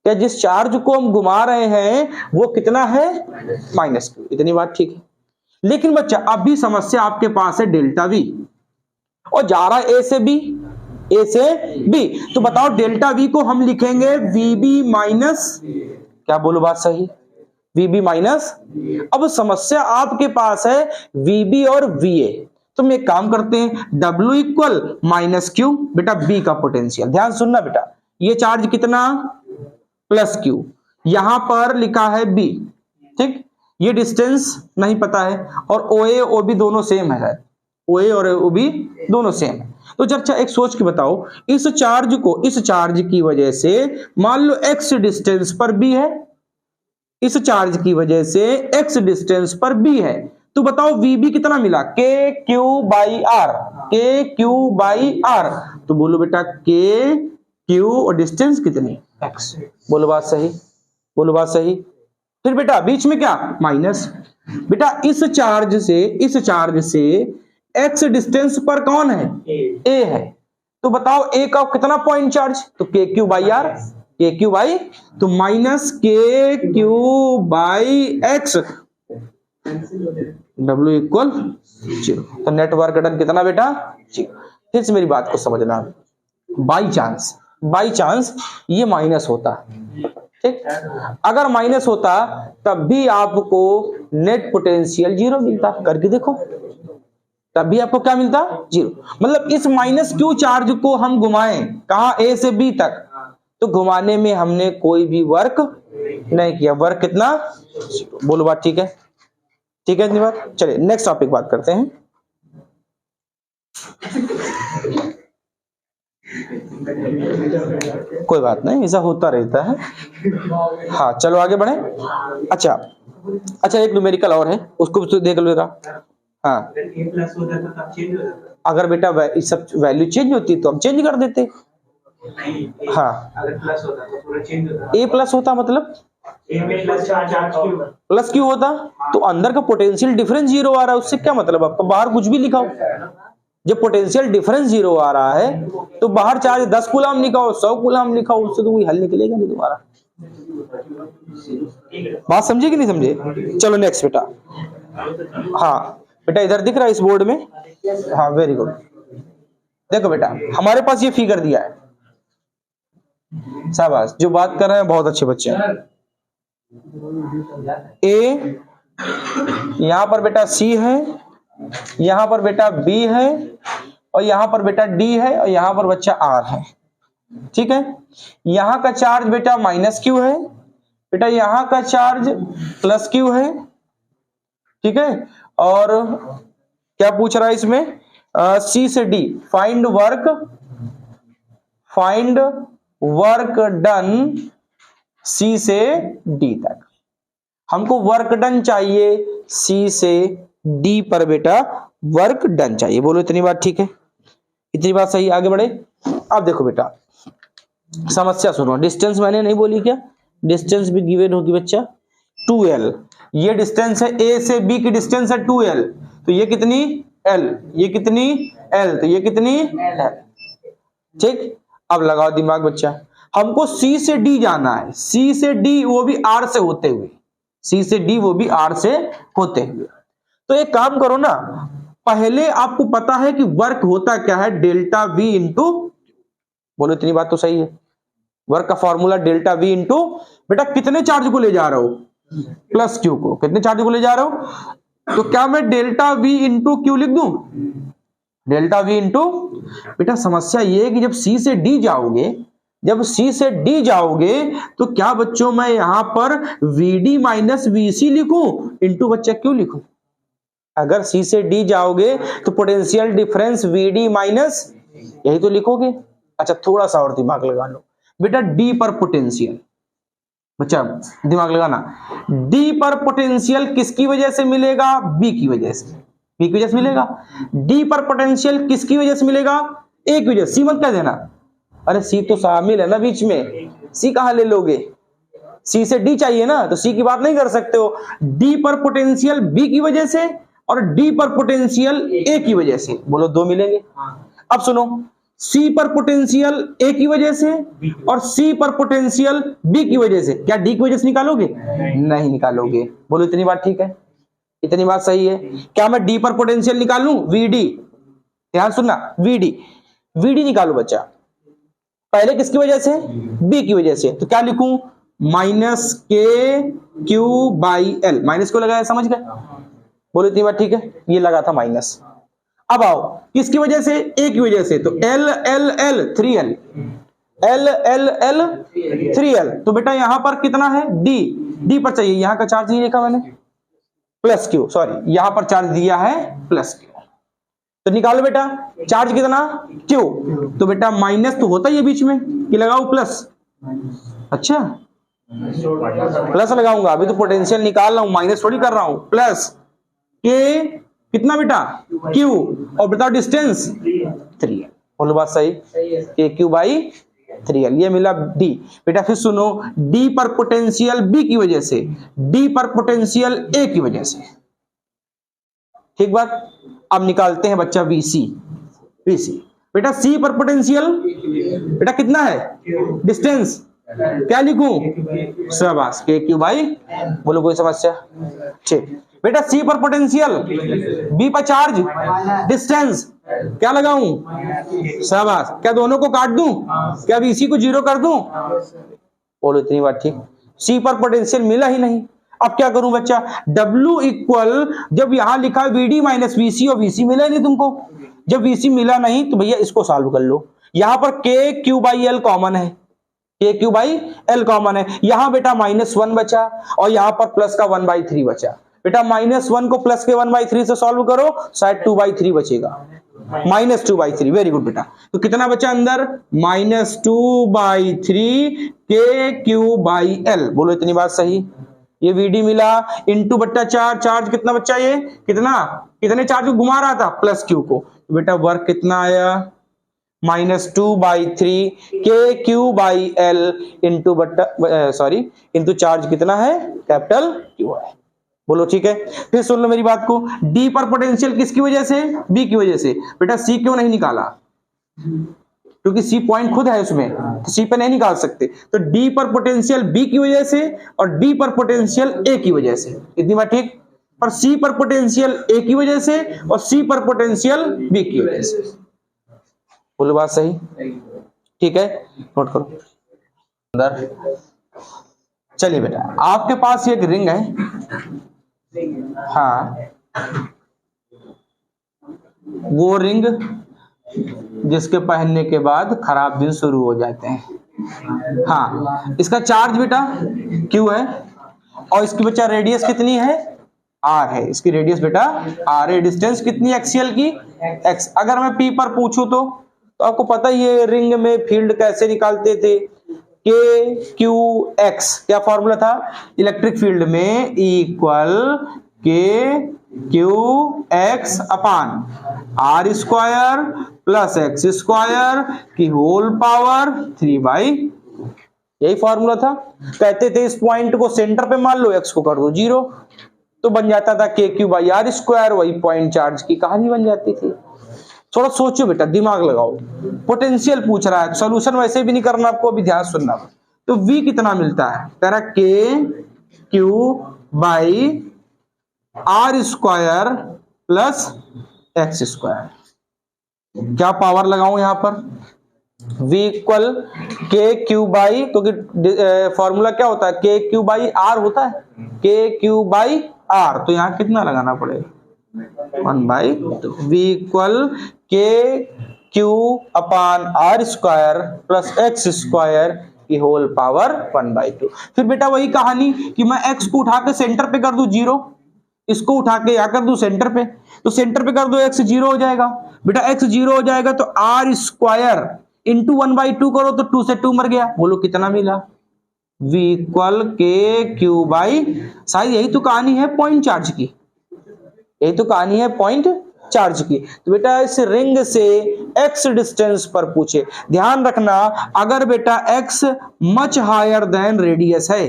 क्या जिस चार्ज को हम घुमा रहे हैं वो कितना है -Q, इतनी बात ठीक है। लेकिन बच्चा अभी समस्या आपके पास है डेल्टा V और जा रहा है A से B, तो बताओ डेल्टा V को हम लिखेंगे VB माइनस, क्या बोलो बात सही, VB माइनस। अब समस्या आपके पास है VB और VA, तो हम एक काम करते हैं, W इक्वल माइनस क्यू, बेटा B का पोटेंशियल। ध्यान सुनना बेटा, ये चार्ज कितना प्लस क्यू, यहां पर लिखा है B, ठीक, ये डिस्टेंस नहीं पता है, और OA OB दोनों सेम है, OA और OB दोनों सेम है। तो अच्छा एक सोच के बताओ, इस चार्ज की वजह से मान लो x डिस्टेंस पर B है, इस चार्ज की वजह से x डिस्टेंस पर B है, तो बताओ VB कितना मिला, KQ/R, KQ/R। तो बोलो बेटा KQ और डिस्टेंस कितनी x, बोलो बात सही, बोलो बात सही। फिर बेटा बीच में क्या माइनस, बेटा इस चार्ज से x डिस्टेंस पर कौन है, A है, तो बताओ A का कितना पॉइंट चार्ज, तो KQ/R, KQ तो माइनस KQ/x, W इक्वल 0। तो नेटवर्क डन कितना बेटा 0। फिर से मेरी बात को समझना, बाई चांस ये माइनस होता, ठीक, अगर माइनस होता तब भी आपको नेट पोटेंशियल 0 मिलता, करके देखो, तब भी आपको क्या मिलता 0। मतलब इस माइनस क्यू चार्ज को हम घुमाएं कहां, A से B तक, तो घुमाने में हमने कोई भी वर्क नहीं किया, वर्क कितना 0। बोलो बात ठीक है, ठीक है इतनी बात। चलिए नेक्स्ट टॉपिक बात करते हैं। कोई बात नहीं, ऐसा होता रहता है। हाँ चलो आगे बढ़े। अच्छा एक न्यूमेरिकल और है, उसको भी देख लेगा। हाँ अगर बेटा सब वैल्यू चेंज होती तो हम चेंज कर देते। हाँ अगर प्लस होता तो पूरा चेंज होता। A प्लस होता मतलब प्लस क्यों होता, तो अंदर का पोटेंशियल डिफरेंस 0 आ रहा है, उससे क्या मतलब आपका, बाहर कुछ भी लिखाओ, जब पोटेंशियल डिफरेंस 0 आ रहा है तो बाहर चार्ज 10 कूलम लिखाओ 100 कूलम लिखाओ, उससे तो कोई हल निकलेगा नहीं तुम्हारा। बात समझे कि नहीं समझे। चलो नेक्स्ट बेटा। हाँ बेटा इधर दिख रहा है इस बोर्ड में, हाँ वेरी गुड। देखो बेटा हमारे पास ये फिगर दिया है, शाबाश जो बात कर रहे हैं बहुत अच्छे बच्चे हैं। A यहां पर बेटा C है, यहां पर बेटा B है, और यहां पर बेटा D है, और यहां पर बच्चा R है, ठीक है। यहां का चार्ज बेटा माइनस क्यू है, बेटा यहां का चार्ज प्लस क्यू है, ठीक है। और क्या पूछ रहा है इसमें, C से D, find work done C से D तक। हमको वर्क डन चाहिए C से D पर बेटा वर्क डन चाहिए। बोलो इतनी बात ठीक है, इतनी बात सही। आगे बढ़े। अब देखो बेटा समस्या सुनो, डिस्टेंस मैंने नहीं बोली क्या, डिस्टेंस भी गिवन होगी बच्चा 2L। ये डिस्टेंस है A से B की डिस्टेंस है 2L, तो ये कितनी L, ये कितनी L, तो ये कितनी L, ठीक। अब लगाओ दिमाग बच्चा, हमको C से D जाना है, C से D वो भी R से होते हुए, C से D वो भी R से होते हुए। तो एक काम करो ना, पहले आपको पता है कि वर्क होता क्या है, डेल्टा V इंटू, बोलो इतनी बात तो सही है, वर्क का फॉर्मूला डेल्टा V इंटू बेटा कितने चार्ज को ले जा रहा हो, प्लस क्यू को, कितने चार्ज को ले जा रहा हो, तो क्या मैं डेल्टा V इंटू क्यू लिख दूं, डेल्टा V इंटू, बेटा समस्या ये है कि जब C से D जाओगे, जब C से D जाओगे तो क्या बच्चों मैं यहां पर VD माइनस VC लिखूं इंटू बच्चा क्यों लिखूं, अगर C से D जाओगे तो पोटेंशियल डिफरेंस VD माइनस यही तो लिखोगे। अच्छा थोड़ा सा और दिमाग लगा लो बेटा, D पर पोटेंशियल, बच्चा दिमाग लगाना, D पर पोटेंशियल किसकी वजह से मिलेगा, B की वजह से, B की वजह से मिलेगा। D पर पोटेंशियल किसकी वजह से मिलेगा, A की वजह से, C मत कह देना, अरे C तो शामिल है ना बीच में, C कहां ले लोगे, C से D चाहिए ना, तो C की बात नहीं कर सकते हो। D पर पोटेंशियल B की वजह से और D पर पोटेंशियल A की वजह से, बोलो दो मिलेंगे। अब सुनो, C पर पोटेंशियल A की वजह से और C पर पोटेंशियल B की वजह से, क्या D की वजह से निकालोगे, नहीं निकालोगे। बोलो इतनी बात ठीक है, इतनी बात सही है। क्या मैं D पर पोटेंशियल निकाल लूं, VD, ध्यान सुनना, VD निकालो बच्चा, पहले किसकी वजह से, B की वजह से, तो क्या लिखूं माइनस के क्यू बाई एल, माइनस को लगाया, समझ गए? बोलो इतनी बात ठीक है, ये लगा था माइनस। अब आओ किसकी वजह से, ए की वजह से, तो L L L 3l, L L L 3l, तो बेटा यहां पर कितना है, डी, डी पर चाहिए, यहां का चार्ज नहीं लिखा मैंने, प्लस क्यू, सॉरी यहां पर चार्ज दिया है प्लस क्यू, तो निकालो बेटा चार्ज कितना, क्यू, तो बेटा माइनस तो होता ही है बीच में, कि लगाओ प्लस, अच्छा प्लस लगाऊंगा, अभी तो पोटेंशियल निकाल रहा हूं, माइनस थोड़ी कर रहा हूं, प्लस के कितना बेटा, क्यू, और बताओ डिस्टेंस 3l, बोलो बात सही, के क्यू बाई 3l, ये मिला डी। बेटा फिर सुनो, डी पर पोटेंशियल बी की वजह से, डी पर पोटेंशियल ए की वजह से, ठीक बात। अब निकालते हैं बच्चा वीसी, वीसी बेटा सी पर पोटेंशियल बेटा कितना है, डिस्टेंस, क्या लिखूं, शाबाश के क्यू बाई, बोलो कोई समस्या, ठीक बेटा सी पर पोटेंशियल, बी पर चार्ज, डिस्टेंस, क्या लगाऊं, शाबाश, क्या दोनों को काट दूं, क्या वीसी को 0 कर दूं, बोलो इतनी बात ठीक। सी पर पोटेंशियल मिला ही नहीं, अब क्या करूं बच्चा, W इक्वल, जब यहां लिखा VD माइनस VC और VC मिला ही नहीं तुमको, जब VC मिला नहीं तो भैया इसको सॉल्व कर लो, यहां पर के क्यू बाई एल कॉमन है, K Q by L common है, यहां बेटा -1 बचा और यहां पर प्लस का 1/3 बचा, बेटा -1 को प्लस के 1/3 से सॉल्व करो, शायद 2/3 बचेगा, -2/3, वेरी गुड बेटा, तो कितना बचा अंदर, -2/3 के क्यू बाई एल, बोलो इतनी बात सही। ये VD मिला इंटू बट्टा चार्ज कितना बच्चा, ये कितना, कितने चार्ज को घुमा रहा था, प्लस क्यू को, तो बेटा वर्क कितना आया, -2/3 के क्यू बाई एल इंटू बट्टा सॉरी इंटू चार्ज कितना है, कैपिटल क्यू है, बोलो ठीक है। फिर सुन लो मेरी बात को, डी पर पोटेंशियल किसकी वजह से, बी की वजह से, बेटा सी क्यों नहीं निकाला, क्योंकि सी पॉइंट खुद है उसमें, तो सी पे नहीं निकाल सकते, तो डी पर पोटेंशियल बी की वजह से और डी पर पोटेंशियल ए की वजह से, इतनी बात ठीक, पर सी पर पोटेंशियल ए की वजह से और सी पर पोटेंशियल बी की वजह से, बोलो बात सही, ठीक है, नोट करो अंदर। चलिए बेटा आपके पास एक रिंग है, हाँ वो रिंग जिसके पहनने के बाद खराब दिन शुरू हो जाते हैं, हाँ इसका चार्ज बेटा Q है और इसकी बच्चा रेडियस कितनी है, R है, इसकी रेडियस बेटा R है, डिस्टेंस कितनी एक्सियल की, X। अगर मैं P पर पूछूं तो आपको पता ही है रिंग में फील्ड कैसे निकालते थे, KQX, क्या फॉर्मूला था, इलेक्ट्रिक फील्ड में इक्वल KQX अपान R square plus X square की होल पावर 3/2, यही फॉर्मूला था। कहते थे इस पॉइंट को सेंटर पे मान लो, X को कर दो 0, तो बन जाता था KQ बाई R स्क्वायर, वही पॉइंट चार्ज की कहानी बन जाती थी। थोड़ा सोचो बेटा, दिमाग लगाओ, पोटेंशियल पूछ रहा है, सॉल्यूशन वैसे भी नहीं करना आपको, अभी ध्यान सुनना। तो V कितना मिलता है, तेरा KQ by R square plus X square, क्या पावर लगाऊं यहां पर, V इक्वल KQ बाई, क्योंकि फॉर्मूला क्या होता है, KQ बाई R होता है, KQ बाई R, तो यहां कितना लगाना पड़ेगा, 1/2, V इक्वल KQ अपान R square plus X square की होल पावर 1/2। फिर बेटा वही कहानी कि मैं X को उठा के सेंटर पे कर दूं 0, इसको उठा के या कर दूं सेंटर पे, तो सेंटर पे कर दो X 0 हो जाएगा, बेटा X 0 हो जाएगा तो R स्क्वायर इंटू 1/2 करो तो 2 से 2 मर गया, बोलो कितना मिला, V इक्वल KQ बाई, शायद यही तो कहानी है पॉइंट चार्ज की, यही तो कहानी है पॉइंट चार्ज की। तो बेटा इस रिंग से X डिस्टेंस पर पूछे, ध्यान रखना अगर बेटा X much higher than radius है,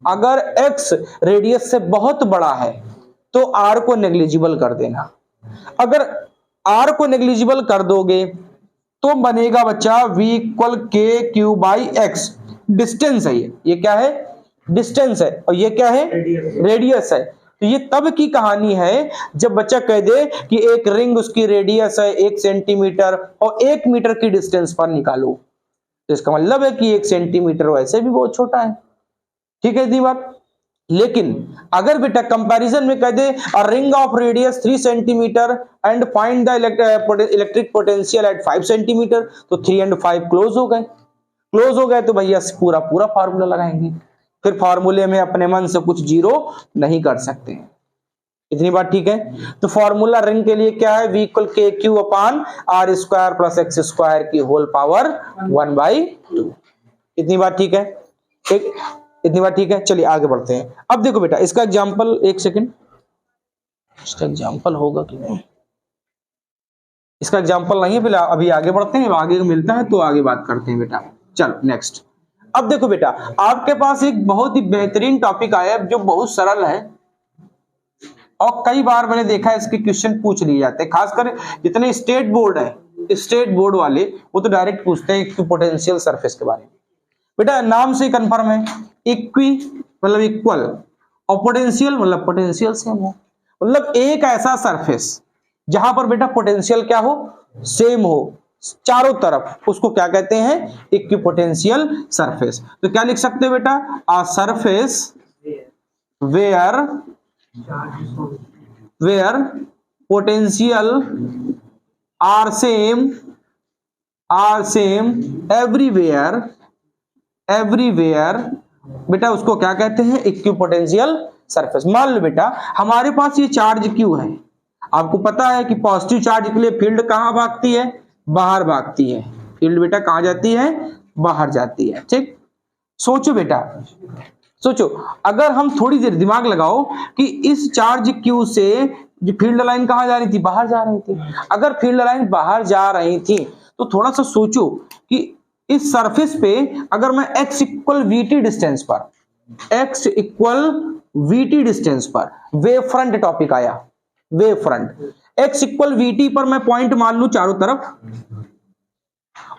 अगर X रेडियस से बहुत बड़ा है तो R को नेग्लिजिबल कर देना, अगर R को नेग्लिजिबल कर दोगे तो बनेगा बच्चा V equal KQ by X, distance है ये क्या है, डिस्टेंस है, और ये क्या है, रेडियस है। तो ये तब की कहानी है जब बच्चा कह दे कि एक रिंग उसकी रेडियस है 1 सेंटीमीटर और 1 मीटर की डिस्टेंस पर निकालो, तो इसका मतलब है कि 1 सेंटीमीटर वैसे भी बहुत छोटा है, ठीक है इतनी बात। लेकिन अगर बेटा कंपैरिजन में कह दे a ring of radius 3 centimetre and find the electric potential at 5 centimetre, तो 3 और 5 क्लोज हो गए। क्लोज हो गए तो भैया पूरा पूरा फार्मूला लगाएंगे, फिर फार्मूले में अपने मन से कुछ जीरो नहीं कर सकते हैं। इतनी बात ठीक है। तो फॉर्मूला रिंग के लिए क्या है, V equal K Q upon R square plus X square की होल पावर 1/2। इतनी बात ठीक है। एक इतनी बात ठीक है। चलिए आगे बढ़ते हैं। अब देखो बेटा इसका एग्जांपल, एक सेकंड, इसका एग्जांपल होगा कि नहीं, इसका एग्जांपल नहीं है, फिलहाल अभी आगे बढ़ते हैं, आगे मिलता है तो आगे बात करते हैं बेटा। चलो नेक्स्ट। अब देखो बेटा आपके पास एक बहुत ही बेहतरीन टॉपिक आया जो बहुत सरल है और कई बार मैंने देखा है इसके क्वेश्चन पूछ लिए जाते हैं, खासकर जितने स्टेट बोर्ड है, स्टेट बोर्ड वाले वो तो डायरेक्ट पूछते हैं इक्विपोटेंशियल सरफेस के बारे में। बेटा नाम से कंफर्म है, इक्वी मतलब इक्वल और पोटेंशियल मतलब पोटेंशियल सेम हो, मतलब एक ऐसा सरफेस जहां पर बेटा पोटेंशियल क्या हो, सेम हो चारों तरफ, उसको क्या कहते हैं, इक्विपोटेंशियल सरफेस। तो क्या लिख सकते हैं बेटा, a surface where potential are same everywhere बेटा उसको क्या कहते हैं, इक्विपोटेंशियल सरफेस। मान लो बेटा हमारे पास ये चार्ज क्यू है, आपको पता है कि पॉजिटिव चार्ज के लिए फील्ड कहां भागती है, बाहर भागती है, फील्ड बेटा कहां जाती है, बाहर जाती है। ठीक, सोचो बेटा सोचो, अगर हम थोड़ी देर दिमाग लगाओ कि इस चार्ज क्यू से जो फील्ड लाइन कहां जा रही थी, बाहर जा रही थी, अगर फील्ड लाइन बाहर जा रही थी तो थोड़ा सा सोचो कि इस सरफेस पे अगर मैं x इक्वल वीटी डिस्टेंस पर वेव फ्रंट टॉपिक आया, wave front x equal VT पर मैं पॉइंट मान लू चारों तरफ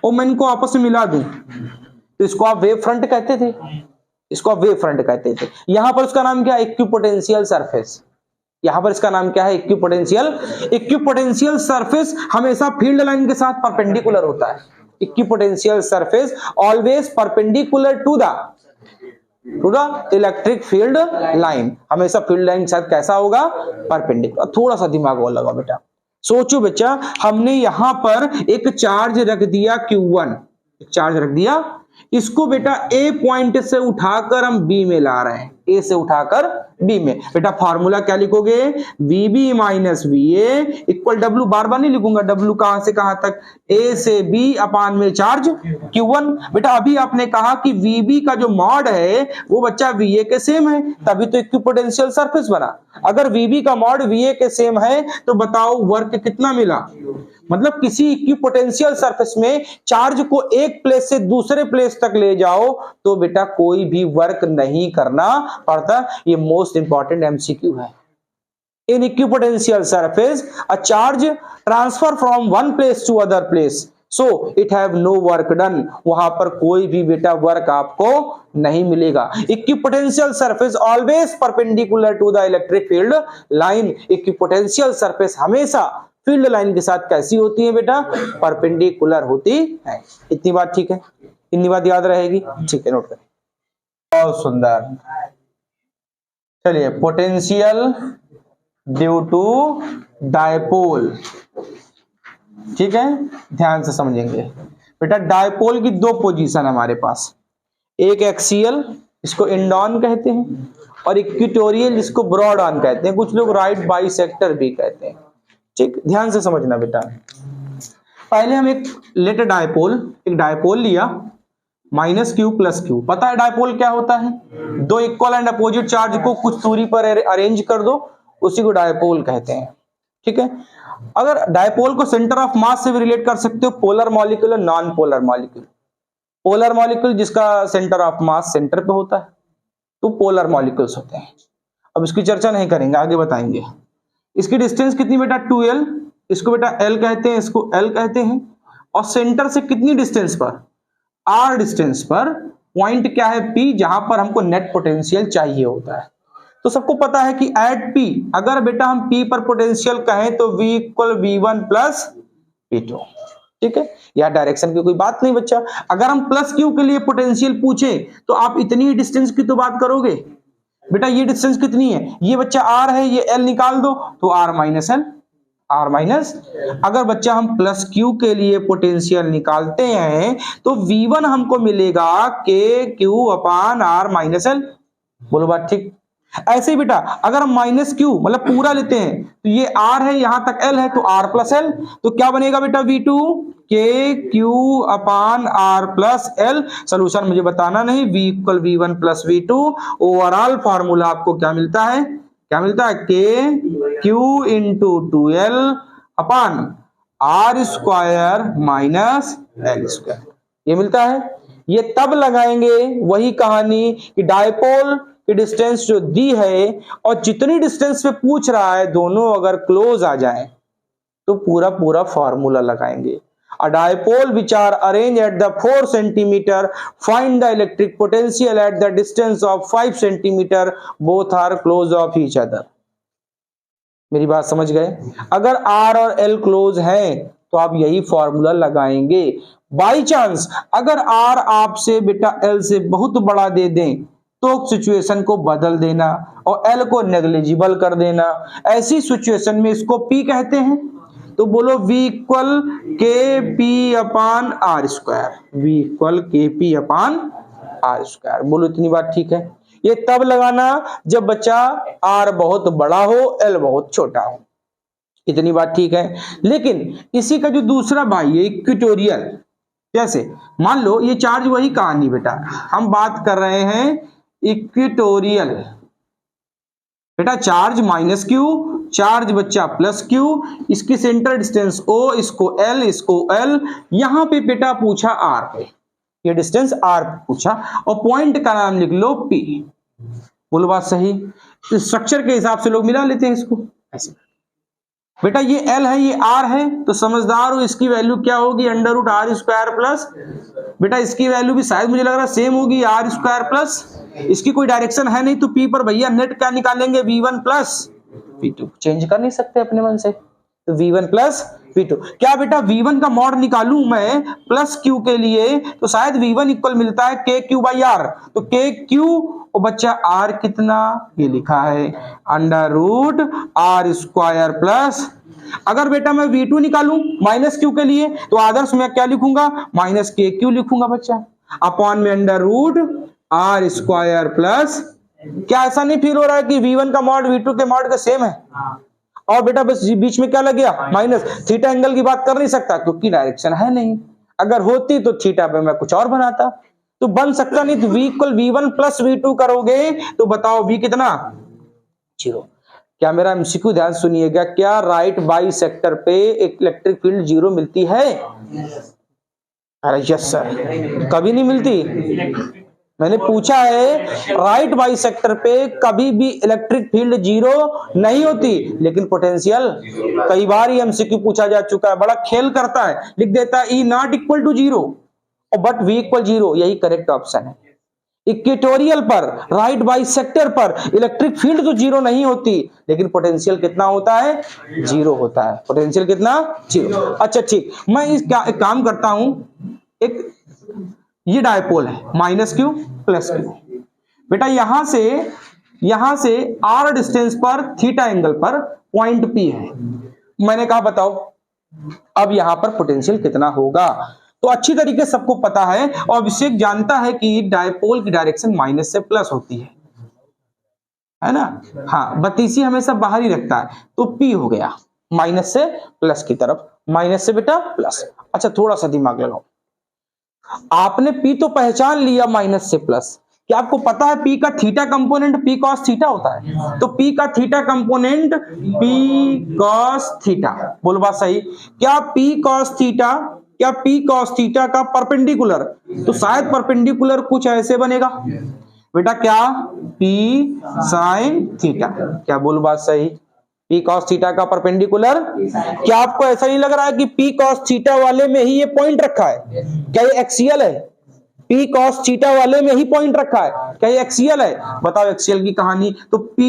और मैं इनको आपस में मिला दूं तो इसको आप वेव फ्रंट कहते थे, इसको आप वेव फ्रंट कहते थे। यहां पर उसका नाम क्या है, इक्विपोटेंशियल सरफेस। यहां पर इसका नाम क्या है, इक्विपोटेंशियल सरफेस हमेशा फील्ड लाइन के साथ परपेंडिकुलर होता है। Equipotential surface always perpendicular to the electric field line, हमेशा फील्ड लाइन के साथ कैसा होगा, परपेंडिकुलर। थोड़ा सा दिमाग और लगाओ बेटा, सोचो बच्चा, हमने यहां पर एक चार्ज रख दिया Q1, एक चार्ज रख दिया, इसको बेटा ए पॉइंट से उठाकर हम बी में ला रहे हैं, ए से उठाकर बी में। बेटा फार्मूला क्या लिखोगे, VB minus VA equal W, बार बार नहीं लिखूंगा, डब्ल्यू कहां से कहां तक, ए से बी अपान में चार्ज Q1। बेटा अभी आपने कहा कि वीबी का जो मॉड है वो बच्चा वीए के सेम है, तभी तो इक्विपोटेंशियल सरफेस बना। अगर वीबी का मॉड वीए के सेम है तो बताओ वर्क कितना मिला, मतलब किसी इक्विपोटेंशियल सरफेस में चार्ज को एक प्लेस से दूसरे प्लेस तक ले जाओ तो बेटा कोई भी वर्क नहीं करना पड़ता। ये मोस्ट इंपॉर्टेंट एमसीक्यू है। In equipotential surface a charge transfer from one place to other place, so it have no work done, वहां पर कोई भी बेटा वर्क आपको नहीं मिलेगा। Equipotential surface always perpendicular to the electric field line, equipotential surface हमेशा फील्ड लाइन के साथ कैसी होती है बेटा, परपेंडिकुलर होती है। इतनी बात ठीक है, इतनी बात याद रहेगी, ठीक है, नोट करें। बहुत सुंदर। चलिए, पोटेंशियल ड्यू टू डायपोल, ठीक है, ध्यान से समझेंगे बेटा। डायपोल की दो पोजीशन हमारे पास, एक एक्सियल इसको इंडॉन कहते हैं और इक्वेटोरियल जिसको ब्रॉड ऑन कहते हैं, कुछ लोग राइट बाइसेक्टर भी कहते हैं। ठीक, ध्यान से समझना बेटा। पहले हम एक लेट डायपोल, एक डायपोल लिया माइनस क्यू प्लस क्यू। पता है डायपोल क्या होता है, दो इक्वल एंड अपोजिट चार्ज को कुछ दूरी पर अरेंज कर दो, उसी को डायपोल कहते हैं। ठीक है, अगर डायपोल को सेंटर ऑफ मास से भी रिलेट कर सकते हो, पोलर मॉलिक्यूल और non polar molecule. Polar molecule जिसका सेंटर ऑफ मास सेंटर पे होता है तो पोलर मॉलिक्यूल्स होते हैं। अब इसकी चर्चा नहीं करेंगे, आगे बताएंगे। इसकी डिस्टेंस कितनी बेटा, 2l, इसको बेटा l कहते हैं, इसको l कहते हैं। और सेंटर से कितनी डिस्टेंस पर, r डिस्टेंस पर पॉइंट क्या है, P, जहां पर हमको नेट पोटेंशियल चाहिए होता है। तो सबको पता है कि एट P, अगर बेटा हम P पर पोटेंशियल कहें तो V equal V1 plus V2। ठीक है, या डायरेक्शन की कोई बात नहीं बच्चा। अगर हम प्लस क्यू के लिए पोटेंशियल पूछे तो आप इतनी डिस्टेंस की तो बात करोगे। बेटा ये डिस्टेंस कितनी है, ये बच्चा आर है, ये एल निकाल दो तो R minus L, R minus. अगर बच्चा हम प्लस क्यू के लिए पोटेंशियल निकालते हैं तो V1 हमको मिलेगा K Q upon R minus L. बोलो बात ठीक। ऐसे ही बेटा अगर हम माइनस क्यू मतलब पूरा लेते हैं तो ये आर है, यहां तक एल है तो आर प्लस एल, तो क्या बनेगा बेटा V2 K Q upon R plus L. Solution मुझे बताना नहीं, V equal V1 plus V2। Overall formula आपको क्या मिलता है, क्या मिलता है, K Q into 2L upon R square minus L square, ये मिलता है। ये तब लगाएंगे वही कहानी कि डायपोल की डिस्टेंस जो दी है और जितनी डिस्टेंस पे पूछ रहा है दोनों अगर क्लोज आ जाए तो पूरा पूरा फॉर्मूला लगाएंगे। A dipole which are arranged at the 4 centimeter find the electric potential at the distance of 5 centimeter both are close of each other। मेरी बात समझ गए। अगर R और L क्लोज है तो आप यही फॉर्मूला लगाएंगे। बाई चांस अगर R आपसे बेटा L से बहुत बड़ा दे दें तो सिचुएशन को बदल देना और L को नेग्लिजिबल कर देना। ऐसी सिचुएशन में इसको P कहते हैं। तो बोलो V equal K P upon R square, V equal K P upon R square. बोलो इतनी बात ठीक है। ये तब लगाना जब बच्चा R बहुत बड़ा हो, L बहुत छोटा हो। इतनी बात ठीक है। लेकिन इसी का जो दूसरा भाई है इक्वेटोरियल, जैसे मान लो ये चार्ज वही कहानी बेटा, हम बात कर रहे हैं इक्वेटोरियल। बेटा चार्ज माइनस क्यू, चार्ज बच्चा प्लस क्यू, इसकी सेंटर डिस्टेंस O, इसको L, इसको L, यहां पे बेटा पूछा R पे, ये डिस्टेंस R पूछा और पॉइंट का नाम लिख लो P। बोलो बात सही। स्ट्रक्चर के हिसाब से लोग मिला लेते हैं इसको ऐसे। बेटा ये L है, ये R है, तो समझदार हो इसकी वैल्यू क्या होगी, under root R square plus, बेटा इसकी वैल्यू भी शायद मुझे लग रहा है सेम होगी, आर स्क्वायर प्लस, इसकी कोई डायरेक्शन है नहीं तो P पर भैया नेट क्या निकालेंगे, V1 प्लस V2। चेंज कर नहीं सकते अपने मन से, तो V1 प्लस V2। क्या बेटा V1 का मॉड निकालूं मैं प्लस Q के लिए तो शायद V1 इक्वल मिलता है के क्यू बाई आर, तो के क्यू और बच्चा R कितना, ये लिखा है under root R square plus. अगर बेटा मैं V2 निकालूं माइनस क्यू के लिए तो आदर्श में क्या लिखूंगा, माइनस के क्यू लिखूंगा बच्चा, अपॉन में under root R square plus. क्या ऐसा नहीं फील हो रहा है कि V1 का मॉड V2 के मॉड का सेम है? और बेटा बस बीच में क्या लग गया माइनस, थीटा एंगल की बात कर नहीं सकता क्योंकि डायरेक्शन है नहीं। अगर होती तो थीटा पे मैं कुछ और बनाता, तो बन सकता नहीं। तो V equal V1 plus V2 करोगे तो बताओ V कितना, 0। क्या मेरा एमसीक्यू ध्यान सुनिएगा, क्या राइट बाई सेक्टर पे एक इलेक्ट्रिक फील्ड 0 मिलती है? अरे यस सर, कभी नहीं मिलती। मैंने पूछा है राइट बाई सेक्टर पे कभी भी इलेक्ट्रिक फील्ड 0 नहीं होती, लेकिन पोटेंशियल कई बार ही एमसीक्यू पूछा जा चुका है, बड़ा खेल करता है, लिख देता है E नॉट इक्वल टू 0 और बट V इक्वल 0, यही करेक्ट ऑप्शन है। इक्वेटोरियल पर राइट बाई सेक्टर पर इलेक्ट्रिक फील्ड तो 0 नहीं होती, लेकिन पोटेंशियल कितना होता है, 0 होता है। पोटेंशियल कितना, 0। अच्छा ठीक, मैं इस एक काम करता हूं, एक ये डायपोल है माइनस क्यू प्लस क्यू। बेटा यहां से R डिस्टेंस पर थीटा एंगल पर पॉइंट P है। मैंने कहा बताओ अब यहां पर पोटेंशियल कितना होगा, तो अच्छी तरीके से सबको पता है और अभिषेक जानता है कि डायपोल की डायरेक्शन माइनस से प्लस होती है ना। हाँ, बत्तीसी हमेशा बाहर ही रखता है, तो P हो गया माइनस से प्लस की तरफ, माइनस से बेटा प्लस। अच्छा थोड़ा सा दिमाग लगाओ, आपने P तो पहचान लिया माइनस से प्लस, क्या आपको पता है P का theta component P cos theta होता है? तो P का theta component P cos theta. बोलो बात सही। क्या P cos थीटा का परपेंडिकुलर, तो शायद परपेंडिकुलर कुछ ऐसे बनेगा बेटा, क्या P sin थीटा। क्या बोलो बात सही, P cos थीटा का परपेंडिकुलर। क्या आपको ऐसा नहीं लग रहा है कि P cos थीटा वाले में ही ये पॉइंट रखा है? क्या ये एक्सियल है? P cos थीटा वाले में ही पॉइंट रखा है, क्या ये एक्सियल है? बताओ एक्सियल की कहानी। तो P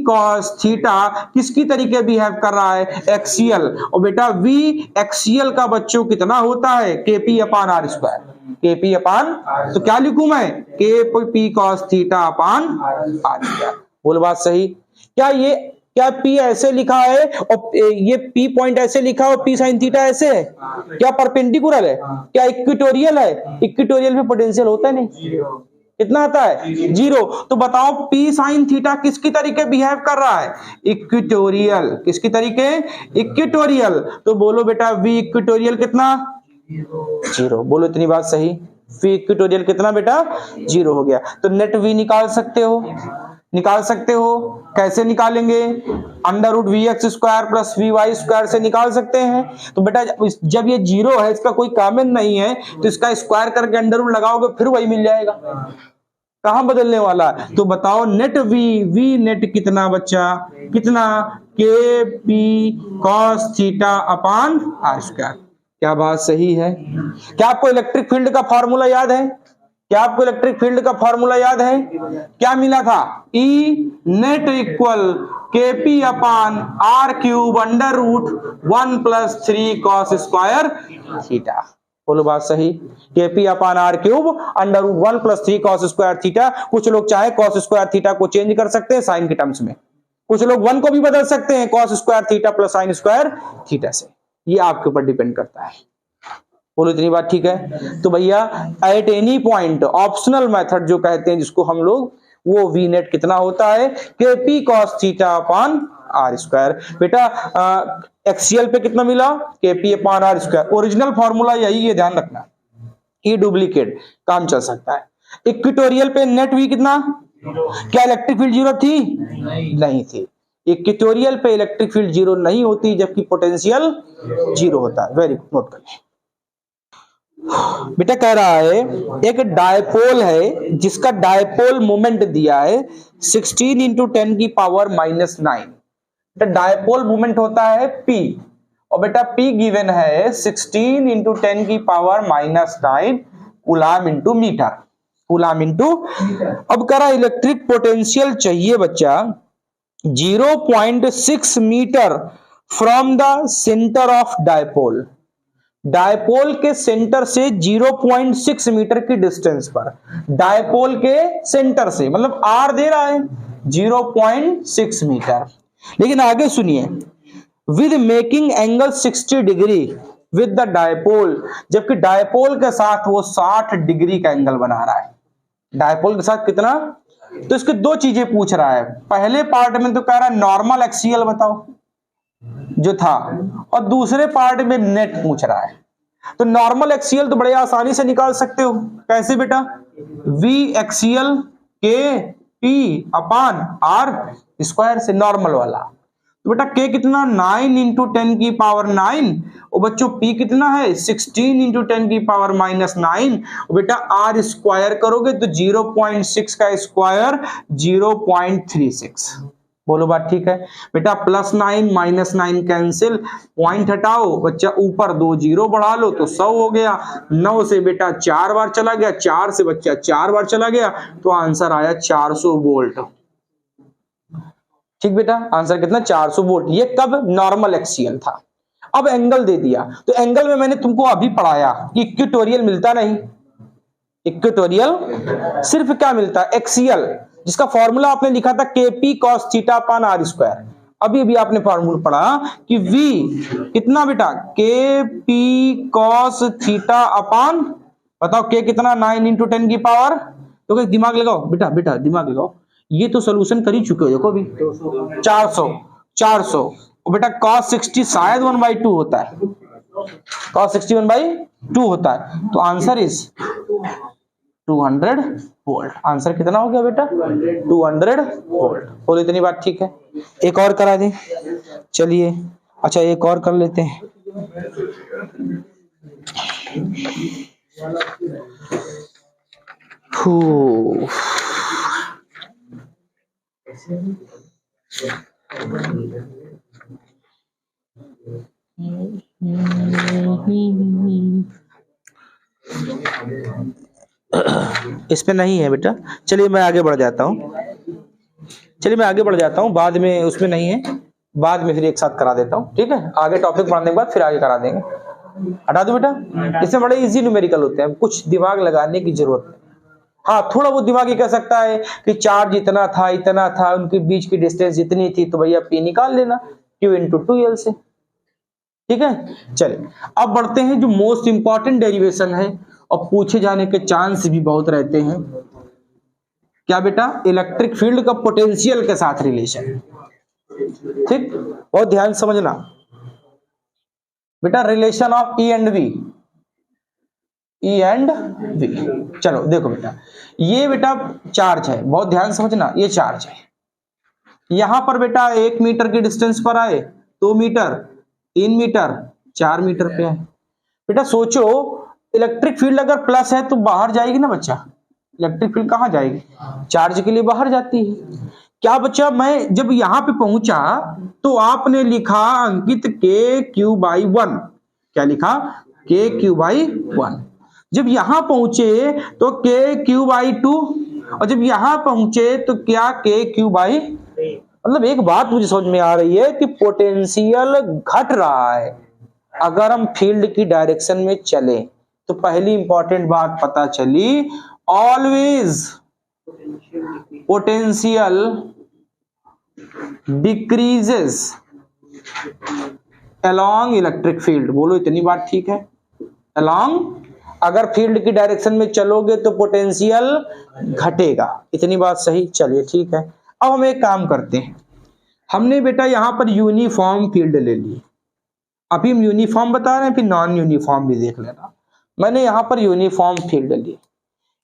cos थीटा किसकी तरीके बिहेव कर रहा है? एक्सियल। और बेटा V एक्सियल का बच्चों कितना होता है? KP upon R square. KP upon, तो क्या लिखूं मैं? KP cos theta upon R square. बोल बात सही। क्या P ऐसे लिखा है और ये P पॉइंट ऐसे लिखा है और P sin थीटा ऐसे है? क्या परपेंडिकुलर है? क्या इक्वेटोरियल है? इक्वेटोरियल में पोटेंशियल होता है नहीं, कितना आता है? 0। तो बताओ P sin थीटा किसकी तरीके बिहेव कर रहा है? इक्वेटोरियल। किसकी तरीके? इक्वेटोरियल। तो बोलो बेटा V इक्वेटोरियल कितना? 0। बोलो इतनी बात सही। V इक्वेटोरियल कितना बेटा? 0 हो गया। तो नेट V निकाल सकते हो, निकाल सकते हो। कैसे निकालेंगे? Under root V X square plus V Y square से निकाल सकते हैं। तो बेटा जब ये 0 है, इसका कोई कॉमन नहीं है, तो इसका स्क्वायर करके अंडर रूट लगाओगे फिर वही मिल जाएगा, कहां बदलने वाला है? तो बताओ नेट वी नेट कितना बच्चा? कितना? K P cos theta upon R square. क्या बात सही है? क्या आपको इलेक्ट्रिक फील्ड का फॉर्मूला याद है? क्या आपको इलेक्ट्रिक फील्ड का फॉर्मूला याद है? क्या मिला था? E net equal KP upon R cube under root 1 + 3 cos square theta. बोलो बात सही। KP upon R cube under root 1 + 3 cos square theta. कुछ लोग चाहे cos स्क्वायर थीटा को चेंज कर सकते हैं साइन के टर्म्स में, कुछ लोग 1 को भी बदल सकते हैं cos square theta plus sine square theta से। ये आपके ऊपर डिपेंड करता है। बोलो इतनी बात ठीक है? तो भैया at any point optional method जो कहते हैं जिसको हम लोग, वो वी नेट कितना होता है? KP cos theta upon R square. बेटा एक्सियल पे कितना मिला? KP upon R square. Original formula यही है, ध्यान रखना, ये डुप्लीकेट काम चल सकता है। इक्वेटोरियल पे नेट वी कितना? क्या इलेक्ट्रिक फील्ड 0 थी? नहीं थी। इक्वेटोरियल पे इलेक्ट्रिक फील्ड 0 नहीं होती, जबकि पोटेंशियल 0 होता है। वेरी गुड, नोट कर लें। बेटा कह रहा है एक डायपोल है जिसका डायपोल मोमेंट दिया है 16 × 10 की पावर -9। बेटा डायपोल मोमेंट होता है P, और बेटा P गिवन है 16 × 10 की power -9 coulomb into metre, coulomb into. अब कह रहा इलेक्ट्रिक पोटेंशियल चाहिए बच्चा 0.6 metre from the centre of dipole. Dipole के सेंटर से 0.6 मीटर की डिस्टेंस पर, डायपोल के सेंटर से, मतलब आर दे रहा है 0.6 मीटर। लेकिन आगे सुनिए, with making angle 60 degree with the dipole, जबकि डायपोल के साथ वो 60 डिग्री का एंगल बना रहा है। डायपोल के साथ कितना? तो इसके दो चीजें पूछ रहा है। पहले पार्ट में तो कह रहा है नॉर्मल एक्सियल बताओ जो था, और दूसरे पार्ट में नेट पूछ रहा है। तो नॉर्मल एक्सियल तो बड़े आसानी से निकाल सकते हो। कैसे बेटा? V axial KP upon R square से, नॉर्मल वाला। तो बेटा K कितना? 9 × 10 की पावर 9, और बच्चों P कितना है? 16 × 10 की पावर -9। और बेटा R स्क्वायर करोगे तो 0.6 का स्क्वायर 0.36। बोलो बात ठीक है? बेटा +9 -9 कैंसिल, पॉइंट हटाओ बच्चा, ऊपर 2 0 बढ़ा लो तो 100 हो गया। 9 से बेटा 4 बार चला गया, 4 से बच्चा 4 बार चला गया, तो आंसर आया 400 वोल्ट। ठीक बेटा, आंसर कितना? 400 वोल्ट। ये कब? नॉर्मल एक्सियल था। अब एंगल दे दिया, तो एंगल में मैंने तुमको अभी पढ़ाया कि इक्वेटोरियल मिलता नहीं, इक्वेटोरियल सिर्फ क्या मिलता है? एक्सियल, जिसका फॉर्मूला आपने लिखा था KP cos theta upon R square. अभी आपने फॉर्मूला पढ़ा कि V कितना बेटा? KP cos थीटा अपान, बताओ K कितना? 9 × 10 की पावर, तो दिमाग लगाओ बेटा, बेटा दिमाग लगाओ, ये तो सोल्यूशन कर ही चुके हो देखो अभी। 400 और बेटा cos 60 शायद 1/2 होता है, cos 60 1/2 होता है, तो आंसर इज 200 वोल्ट। आंसर कितना हो गया बेटा? 200 वोल्ट। बोलो इतनी बात ठीक है? एक और करा दें, चलिए। अच्छा एक और कर लेते हैं। इसमें नहीं है बेटा, चलिए मैं आगे बढ़ जाता हूँ, बाद में उसमें नहीं है, बाद में फिर एक साथ करा देता हूँ, ठीक है। आगे टॉपिक पढ़ने के बाद फिर आगे करा देंगे। हटा दो बेटा, इसमें बड़े इजी न्यूमेरिकल होते हैं, कुछ दिमाग लगाने की जरूरत नहीं। हाँ, थोड़ा बहुत दिमाग ये कह सकता है कि चार्ज इतना था, उनके बीच की डिस्टेंस इतनी थी, तो भैया P निकाल लेना Q × 2L से, ठीक है। चलिए अब बढ़ते हैं जो मोस्ट इंपॉर्टेंट डेरिवेशन है और पूछे जाने के चांस भी बहुत रहते हैं। क्या बेटा? इलेक्ट्रिक फील्ड का पोटेंशियल के साथ रिलेशन, ठीक, बहुत ध्यान समझना बेटा। Relation of E and V, चलो देखो बेटा, ये बेटा चार्ज है, बहुत ध्यान समझना, ये चार्ज है। यहां पर बेटा 1 मीटर की डिस्टेंस पर आए, 2 मीटर, 3 मीटर, 4 मीटर पे है। बेटा सोचो, इलेक्ट्रिक फील्ड अगर प्लस है तो बाहर जाएगी ना बच्चा, इलेक्ट्रिक फील्ड कहां जाएगी? चार्ज के लिए बाहर जाती है। क्या बच्चा, मैं जब यहां पे पहुंचा तो आपने लिखा अंकित KQ/1, क्या लिखा? KQ/1। जब यहां पहुंचे तो KQ/2, और जब यहां पहुंचे तो क्या KQ/3। मतलब एक बात मुझे समझ में आ रही है कि पोटेंशियल घट रहा है अगर हम फील्ड की डायरेक्शन में चले। तो पहली इंपॉर्टेंट बात पता चली, always potential decreases along electric field. बोलो इतनी बात ठीक है? अलोंग, अगर फील्ड की डायरेक्शन में चलोगे तो पोटेंशियल घटेगा, इतनी बात सही। चलिए ठीक है, अब हम एक काम करते हैं, हमने बेटा यहां पर यूनिफॉर्म फील्ड ले ली। अभी हम यूनिफॉर्म बता रहे हैं, फिर नॉन यूनिफॉर्म भी देख लेना। मैंने यहां पर यूनिफॉर्म फील्ड ली,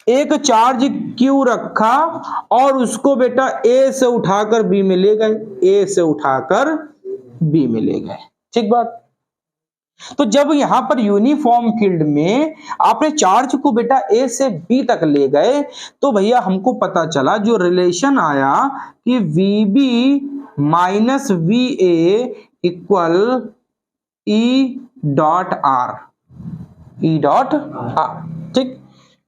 एक चार्ज Q रखा और उसको बेटा A से उठाकर B में ले गए, A से उठाकर B में ले गए, ठीक बात। तो जब यहां पर यूनिफॉर्म फील्ड में आपने चार्ज को बेटा A से B तक ले गए, तो भैया हमको पता चला जो रिलेशन आया कि VB minus VA equal E.R, ठीक।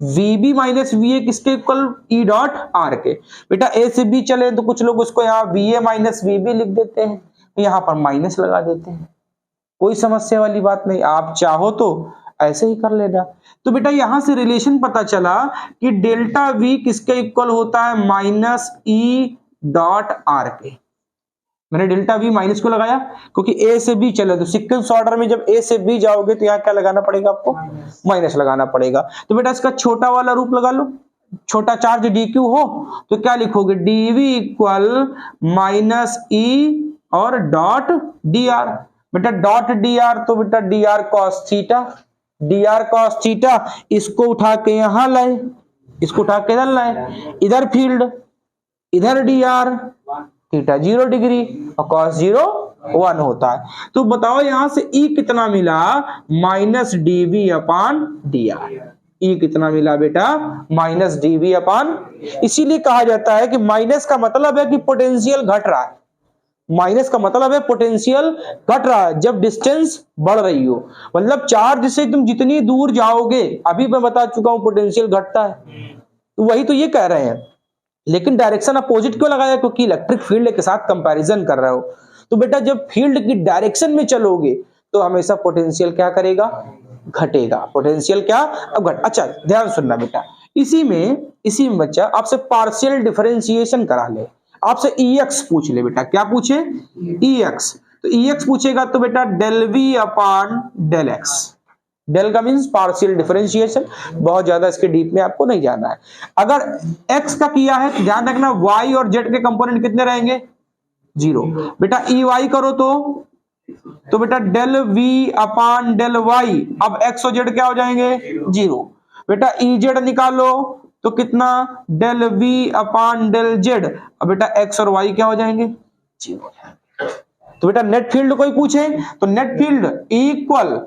VB माइनस VA किसके इक्वल? E.R के। बेटा A से B चले तो कुछ लोग उसको यहाँ VA माइनस VB लिख देते हैं, यहाँ पर माइनस लगा देते हैं, कोई समस्या वाली बात नहीं, आप चाहो तो ऐसे ही कर लेना। तो बेटा यहां से रिलेशन पता चला कि डेल्टा V किसके इक्वल होता है? माइनस E.R के। मैंने डेल्टा V माइनस को लगाया क्योंकि A से B चले, तो सीक्वेंस ऑर्डर में जब A से B जाओगे तो यहाँ क्या लगाना पड़ेगा आपको? माइनस लगाना पड़ेगा। तो बेटा इसका छोटा वाला रूप लगा लो, छोटा चार्ज dq हो तो क्या लिखोगे? dv इक्वल माइनस E और डॉट dr। बेटा डॉट dr, तो बेटा dr cos थीटा, इसको उठा के यहां लाए, इसको उठा के इधर लाए, इधर फील्ड, इधर dr, थीटा 0 डिग्री और cos 0 1 होता है। तो बताओ यहां से E कितना मिला? Minus dv/dr। E कितना मिला बेटा? माइनस dv/, इसीलिए कहा जाता है कि माइनस का मतलब है कि पोटेंशियल घट रहा है, माइनस का मतलब है पोटेंशियल घट रहा है जब डिस्टेंस बढ़ रही हो। मतलब चार्ज से तुम जितनी दूर जाओगे, अभी मैं बता चुका हूं पोटेंशियल घटता है, तो वही तो ये कह रहे हैं। लेकिन डायरेक्शन अपोजिट क्यों लगाया? क्योंकि इलेक्ट्रिक फील्ड के साथ कंपैरिजन कर रहे हो। तो बेटा जब फील्ड की डायरेक्शन में चलोगे तो हमेशा पोटेंशियल क्या करेगा? घटेगा। पोटेंशियल क्या? अब घट। अच्छा ध्यान सुनना बेटा, इसी में बच्चा आपसे पार्शियल डिफरेंशिएशन करा ले, आपसे EX पूछ ले बेटा। क्या पूछे? EX। तो EX पूछेगा तो बेटा डेल V/डेल X। डेल का मीन्स पार्शियल डिफरेंशिएशन, बहुत ज्यादा इसके डीप में आपको नहीं जाना है। अगर x का किया है तो ध्यान रखना y और z के कंपोनेंट कितने रहेंगे? 0। बेटा EY करो तो बेटा डेल V/डेल Y, अब x और z क्या हो जाएंगे? 0। बेटा EZ निकालो तो कितना? डेल V/डेल Z, अब बेटा x और y क्या हो जाएंगे? 0। तो बेटा नेट फील्ड कोई पूछे तो net field equal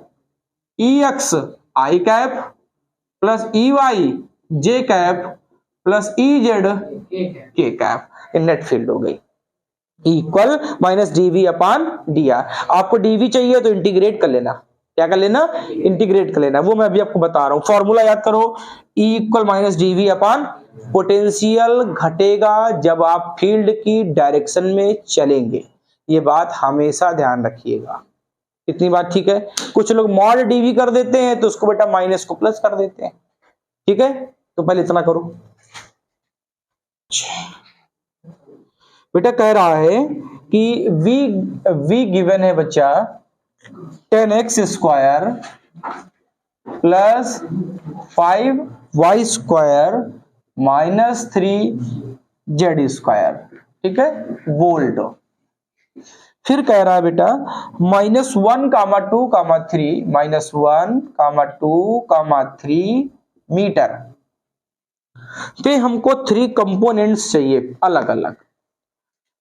EX I cap plus EY J cap plus EZ K cap, net field हो गई। Equal minus dv/dr। आपको dv चाहिए तो इंटीग्रेट कर लेना, क्या कर लेना, इंटीग्रेट कर लेना। वो मैं अभी आपको बता रहा हूं। फॉर्मूला याद करो, E equal minus dV upon potential घटेगा जब आप फील्ड की डायरेक्शन में चलेंगे। ये बात हमेशा ध्यान रखिएगा। इतनी बात ठीक है। कुछ लोग मॉड dV कर देते हैं तो उसको बेटा माइनस को प्लस कर देते हैं। ठीक है, तो पहले इतना करो। बेटा कह रहा है कि v गिवन है बच्चा 10x square plus 5y square minus 3z square, ठीक है, वोल्ट। फिर कह रहा है बेटा -1, -1, 2, 3 पे हमको 3 कंपोनेंट्स चाहिए अलग अलग।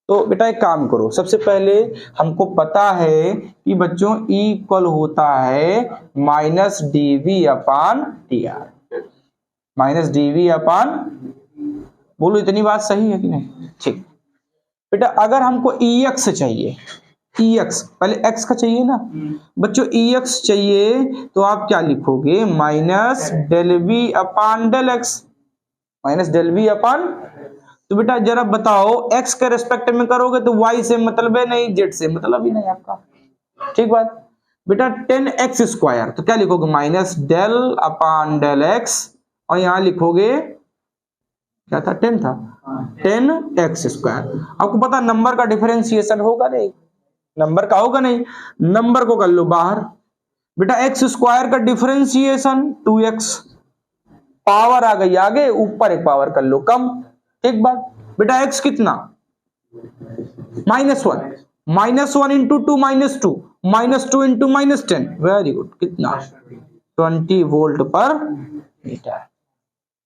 तो बेटा एक काम करो, सबसे पहले हमको पता है कि बच्चों E इक्वल होता है माइनस dV अपान dr, माइनस dV अपान, बोलो इतनी बात सही है कि नहीं? ठीक बेटा, अगर हमको EX चाहिए, EX पहले x का चाहिए ना बच्चों, EX चाहिए तो आप क्या लिखोगे, minus del V upon del x, minus del V upon. तो बेटा जरा बताओ, x के रेस्पेक्ट में करोगे तो y से मतलब है नहीं, z से मतलब ही नहीं आपका। ठीक बात बेटा, 10x स्क्वायर तो क्या लिखोगे, minus del upon del x, और यहां लिखोगे क्या था, 10 था, 10x स्क्वायर। आपको पता नंबर का डिफरेंशिएशन होगा नहीं, नंबर का होगा नहीं, नंबर को कर लो बाहर। बेटा x स्क्वायर का डिफरेंशिएशन 2x, पावर आ गई आगे, ऊपर एक पावर कर लो कम। एक बार बेटा x कितना, -1 इंटू 2 -2, -2 इंटू -10, वेरी गुड, कितना 20 वोल्ट पर मीटर।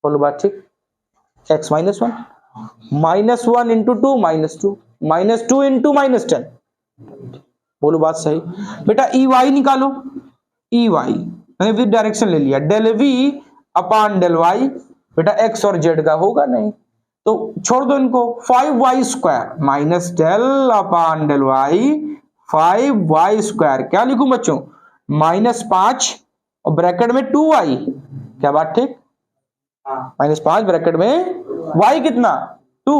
बोलो बात ठीक, x -1, -1 इंटू 2 -2, -2 इंटू -10, बोलो बात सही। बेटा EY निकालो, EY मैंने विद डायरेक्शन ले लिया, del V upon del y, बेटा x और z का होगा नहीं तो छोड़ दो इनको। 5y square minus del upon del y, 5y square क्या लिखूं बच्चों, -5 और ब्रैकेट में 2y, क्या बात ठीक, -5 ब्रैकेट में y कितना 2,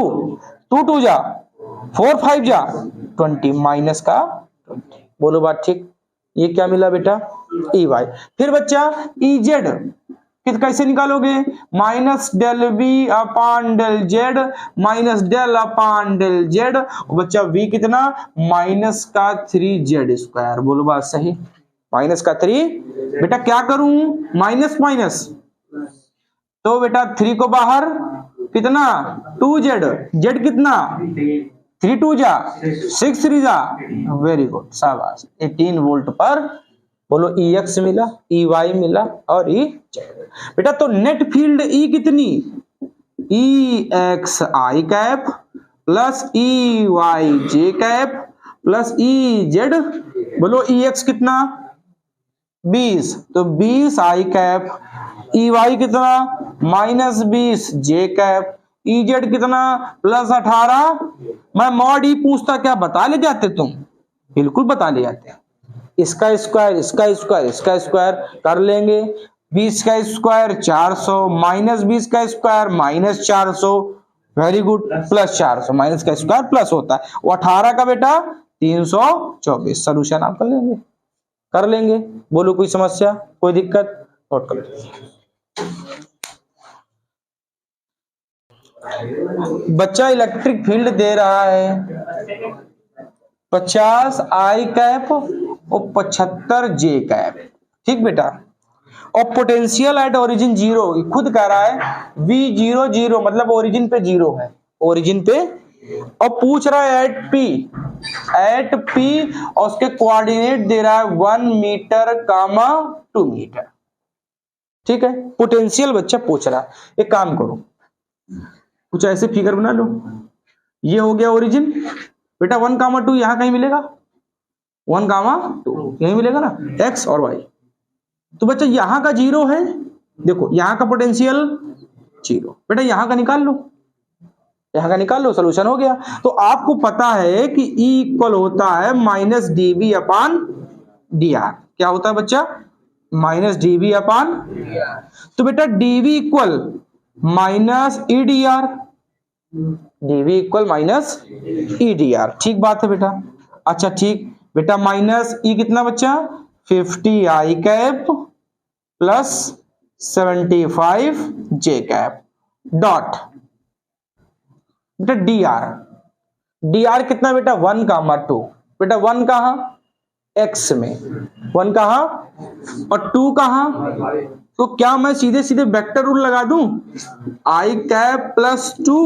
2 2 जा 4 5 जा 20, माइनस का 20, बोलो बात ठीक। ये क्या मिला बेटा, EY। फिर बच्चा EZ कैसे निकालोगे, minus del V upon del Z, minus del upon del Z, बच्चा V कितना, माइनस का 3Z स्क्वायर, बोलो बात सही, माइनस का 3। बेटा क्या करूं, माइनस माइनस, तो बेटा 3 को बाहर, कितना 2Z, Z कितना 3 2 जा 6 3 जा, वेरी गुड शाबाश, 18 वोल्ट पर, बोलो EX मिला, EY मिला और EZ। बेटा तो नेट फील्ड E कितनी, EXI cap plus EYJ cap plus EZ, बोलो EX कितना 20, तो 20 I कैप, EY कितना -20 J कैप, EZ कितना +18। मैं मॉड E पूछता क्या बता ले जाते तुम, बिल्कुल बता ले जाते। इसका स्क्वायर, इसका स्क्वायर, इसका स्क्वायर कर लेंगे, 20 का स्क्वायर 400, -20 का स्क्वायर -400, वेरी गुड, +400, माइनस का स्क्वायर प्लस होता है, वो 18 का बेटा 324। सॉल्यूशन आप कर लेंगे, बोलो कोई समस्या, कोई दिक्कत, नोट कर लो। बच्चा इलेक्ट्रिक फील्ड दे रहा है 50 I कैप और 75 J कैप, ठीक बेटा, और पोटेंशियल एट ओरिजिन 0, खुद कह रहा है V0 0 मतलब ओरिजिन पे 0 है, ओरिजिन पे, और पूछ रहा है एट P और उसके कोऑर्डिनेट दे रहा है 1 मीटर, 2 मीटर, ठीक है। पोटेंशियल बच्चा पूछ रहा है, एक काम करो कुछ ऐसे फिगर बना लो, ये हो गया ओरिजिन, बेटा 1 2 यहां कहीं मिलेगा, 1 2 यहीं मिलेगा ना, x और y। तो बच्चा यहां का 0 है, देखो यहां का पोटेंशियल 0, बेटा यहां का निकाल लो, यहां का निकाल लो, सोल्यूशन हो गया। तो आपको पता है कि E इक्वल होता है -dV अपान dr, क्या होता है बच्चा, माइनस dv अपान, तो बेटा dv equal minus EDR, dv equal minus EDR, ठीक बात है बेटा। अच्छा ठीक बेटा, माइनस ई कितना बच्चा 50i cap plus 75j cap dot बेटा dr कितना बेटा 1 कामा 2, बेटा 1 कहां x में, 1 कहां और 2 कहां, तो क्या मैं सीधे सीधे वेक्टर रूल लगा दूं, i कैप प्लस 2,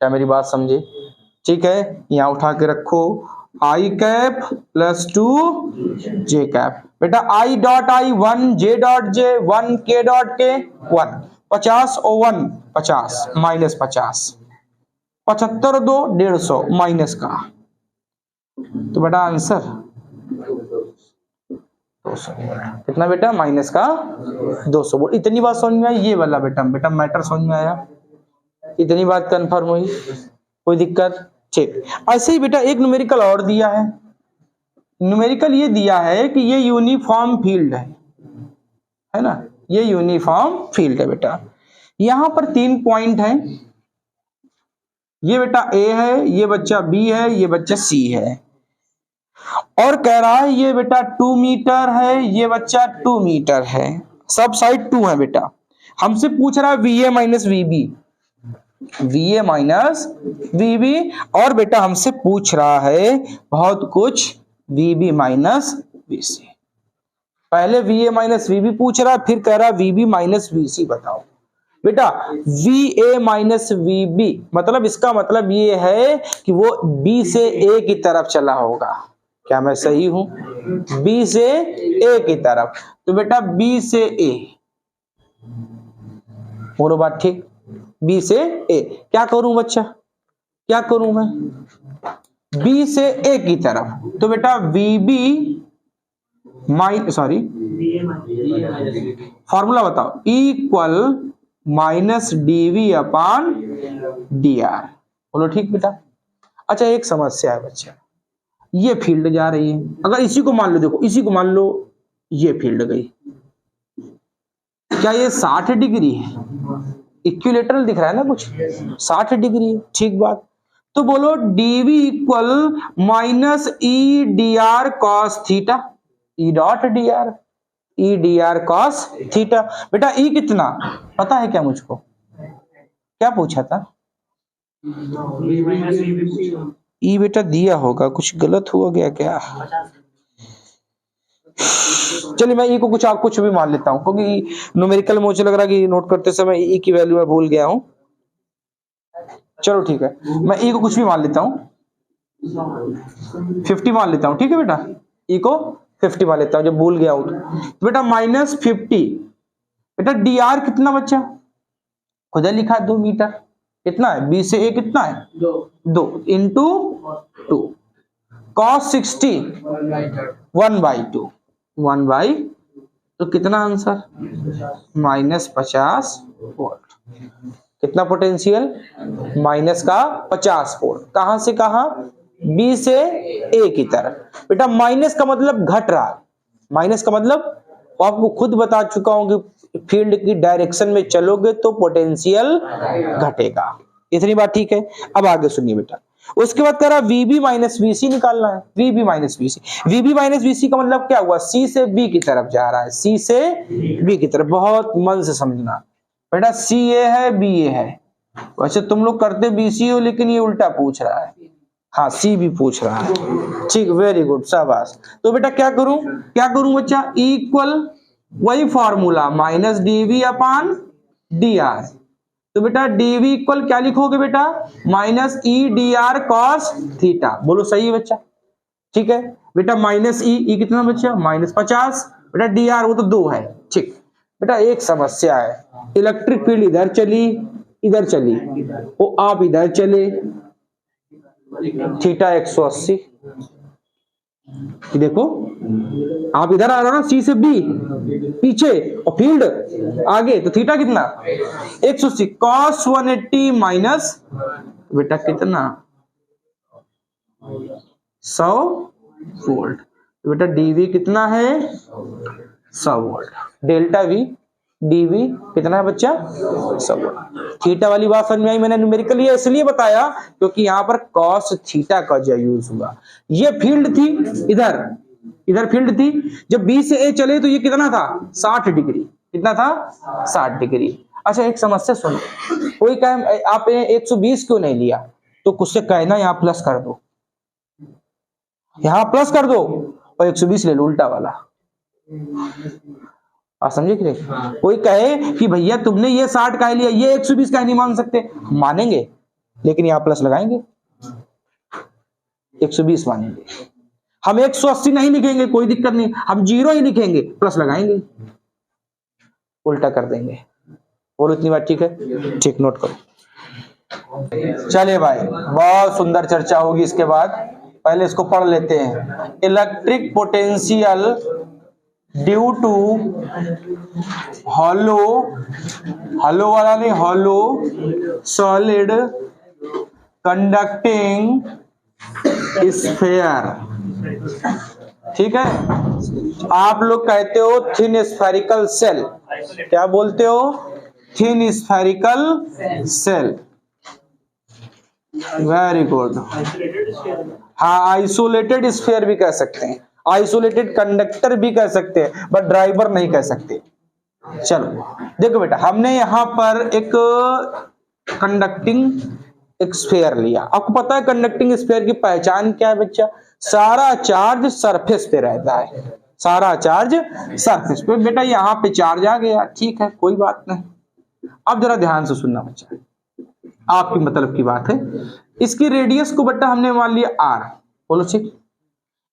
क्या मेरी बात समझे, ठीक है, यहां उठा के रखो i cap plus 2 j cap, बेटा i dot i 1, j dot j 1, k dot k 1, 50 और 1 50 माइनस 50, 75 और 2 150 माइनस का, तो बेटा आंसर 200 कितना बेटा माइनस का 200 वोल्ट। इतनी बात समझ में आई, ये वाला बेटा मैटर समझ में आया, इतनी बात कंफर्म हुई, कोई दिक्कत, ठीक। ऐसे ही बेटा एक न्यूमेरिकल और दिया है, न्यूमेरिकल ये दिया है कि ये यूनिफॉर्म फील्ड है ना, ये यूनिफॉर्म फील्ड है बेटा। यहां पर 3 पॉइंट है, ये बेटा A है, ये बच्चा B है, ये बच्चा C है, और कह रहा है ये बेटा 2 मीटर है, ये बच्चा 2 मीटर है, सब साइड 2 है बेटा। हमसे पूछ रहा है VA minus VB, VA minus VB, और बेटा हमसे पूछ रहा है बहुत कुछ VB माइनस VC। पहले VA माइनस VB पूछ रहा है, फिर कह रहा है VB माइनस VC बताओ। बेटा VA माइनस VB मतलब इसका मतलब ये है कि वो B से A की तरफ चला होगा, क्या मैं सही हूं, B से A की तरफ, तो बेटा B से A, बोलो बात ठीक, B से A, क्या करूं बच्चा, क्या करूं मैं, B से A की तरफ, तो बेटा VB फॉर्मूला बताओ, इक्वल माइनस DV अपान DR, बोलो ठीक बेटा। अच्छा एक समस्या है बच्चा, ये फील्ड जा रही है, अगर इसी को मान लो, देखो इसी को मान लो, ये फील्ड गई, क्या ये 60 डिग्री है, इक्विलेटरल दिख रहा है ना कुछ, 60 डिग्री, ठीक बात, तो बोलो DV equal minus EDR cos theta, E dot DR, EDR cos theta, बेटा E कितना पता है क्या मुझको, क्या पूछा था, E बेटा दिया होगा, कुछ गलत हुआ गया क्या, चलिए मैं E को कुछ भी मान लेता हूं, क्योंकि न्यूमेरिकल में मुझे लग रहा है कि नोट करते समय E की वैल्यू मैं भूल गया हूं, चलो ठीक है, मैं E को कुछ भी मान लेता हूं, 50 मान लेता हूं, ठीक है बेटा, E को 50 मान लेता हूं जब भूल गया हूं, तो बेटा माइनस 50, बेटा DR कितना बच्चा, खुद लिखा 2 मीटर, कितना है B से A कितना है 2 इंटू 2, कॉस 60 1/2, 1/, तो कितना आंसर माइनस 50 वोल्ट, कितना पोटेंशियल माइनस का 50 वोल्ट, कहां से कहां B से A की तरफ, बेटा माइनस का मतलब घट रहा, माइनस का मतलब आपको खुद बता चुका हूं कि फील्ड की डायरेक्शन में चलोगे तो पोटेंशियल घटेगा, इतनी बात ठीक है। अब आगे सुनिए बेटा, उसके बाद कह रहा VB माइनस VC निकालना है, VB minus VC, VB minus VC का मतलब क्या हुआ, C से B की तरफ जा रहा है, C से B की तरफ, बहुत मन से समझना बेटा, CA है BA है, वैसे तुम लोग करते BC हो, लेकिन ये उल्टा पूछ रहा है, हाँ C भी पूछ रहा है, ठीक, वेरी गुड शाबाश। तो बेटा क्या करूं बच्चा, इक्वल वही फॉर्मूला माइनस DV अपान DR, तो बेटा DV इक्वल क्या लिखोगे बेटा माइनस EDR कॉस थीटा, बोलो सही है बच्चा, ठीक है बेटा, माइनस E कितना बच्चा माइनस 50, बेटा DR वो तो 2 है, ठीक बेटा। एक समस्या है, इलेक्ट्रिक फील्ड इधर चली वो आप इधर चले, थीटा 180, देखो आप इधर आ रहे हो ना, C से B पीछे और फील्ड आगे, तो थीटा कितना 180, cos 180 माइनस बेटा कितना 100 वोल्ट, तो बेटा डीवी कितना है 100 वोल्ट, डेल्टा वी डीवी कितना है बच्चा 100 वोल्ट। थीटा वाली बात समझ में आई, मैंने न्यूमेरिकली इसलिए बताया क्योंकि यहाँ पर कॉस थीटा का जो यूज हुआ। ये फील्ड थी, इधर फील्ड थी, जब बी से ए चले तो ये कितना था 60 डिग्री, कितना था 60 डिग्री। अच्छा एक समस्या सुनो, कोई कहे आप 120 क्यों नहीं लिया, तो कुछ से कहना यहाँ प्लस कर दो, यहाँ प्लस कर दो और 120 ले लो उल्टा वाला। आप समझे कि नहीं? कोई कहे कि भैया तुमने ये 60 का लिया, ये 120 का नहीं मान सकते, मानेंगे लेकिन यहाँ प्लस लगाएंगे, 120 मानेंगे। हम 180 नहीं लिखेंगे, कोई दिक्कत नहीं, हम 0 ही लिखेंगे, प्लस लगाएंगे, उल्टा कर देंगे। बोलो इतनी बात ठीक है? ठीक, नोट करो। चलिए भाई, बहुत सुंदर चर्चा होगी इसके बाद, पहले इसको पढ़ लेते हैं। Electric potential due to hollow वाला नहीं, हॉलो सॉलिड कंडक्टिंग स्फीयर, ठीक है। आप लोग कहते हो थिन स्फेरिकल सेल, क्या बोलते हो? Thin spherical shell, very good. हाँ, आइसोलेटेड स्फीयर भी कह सकते हैं, आइसोलेटेड कंडक्टर भी कह सकते हैं, बट ड्राइवर नहीं कह सकते। चलो देखो बेटा, हमने यहां पर एक कंडक्टिंग एक स्फीयर लिया। आपको पता है कंडक्टिंग स्फीयर की पहचान क्या है बच्चा? सारा चार्ज सरफेस पे रहता है, सारा चार्ज सरफेस पे। बेटा यहाँ पे चार्ज आ गया, ठीक है, कोई बात नहीं। अब जरा ध्यान से सुनना बच्चा, आपकी मतलब की बात है। इसकी रेडियस को बेटा हमने मान लिया r, बोलो ठीक।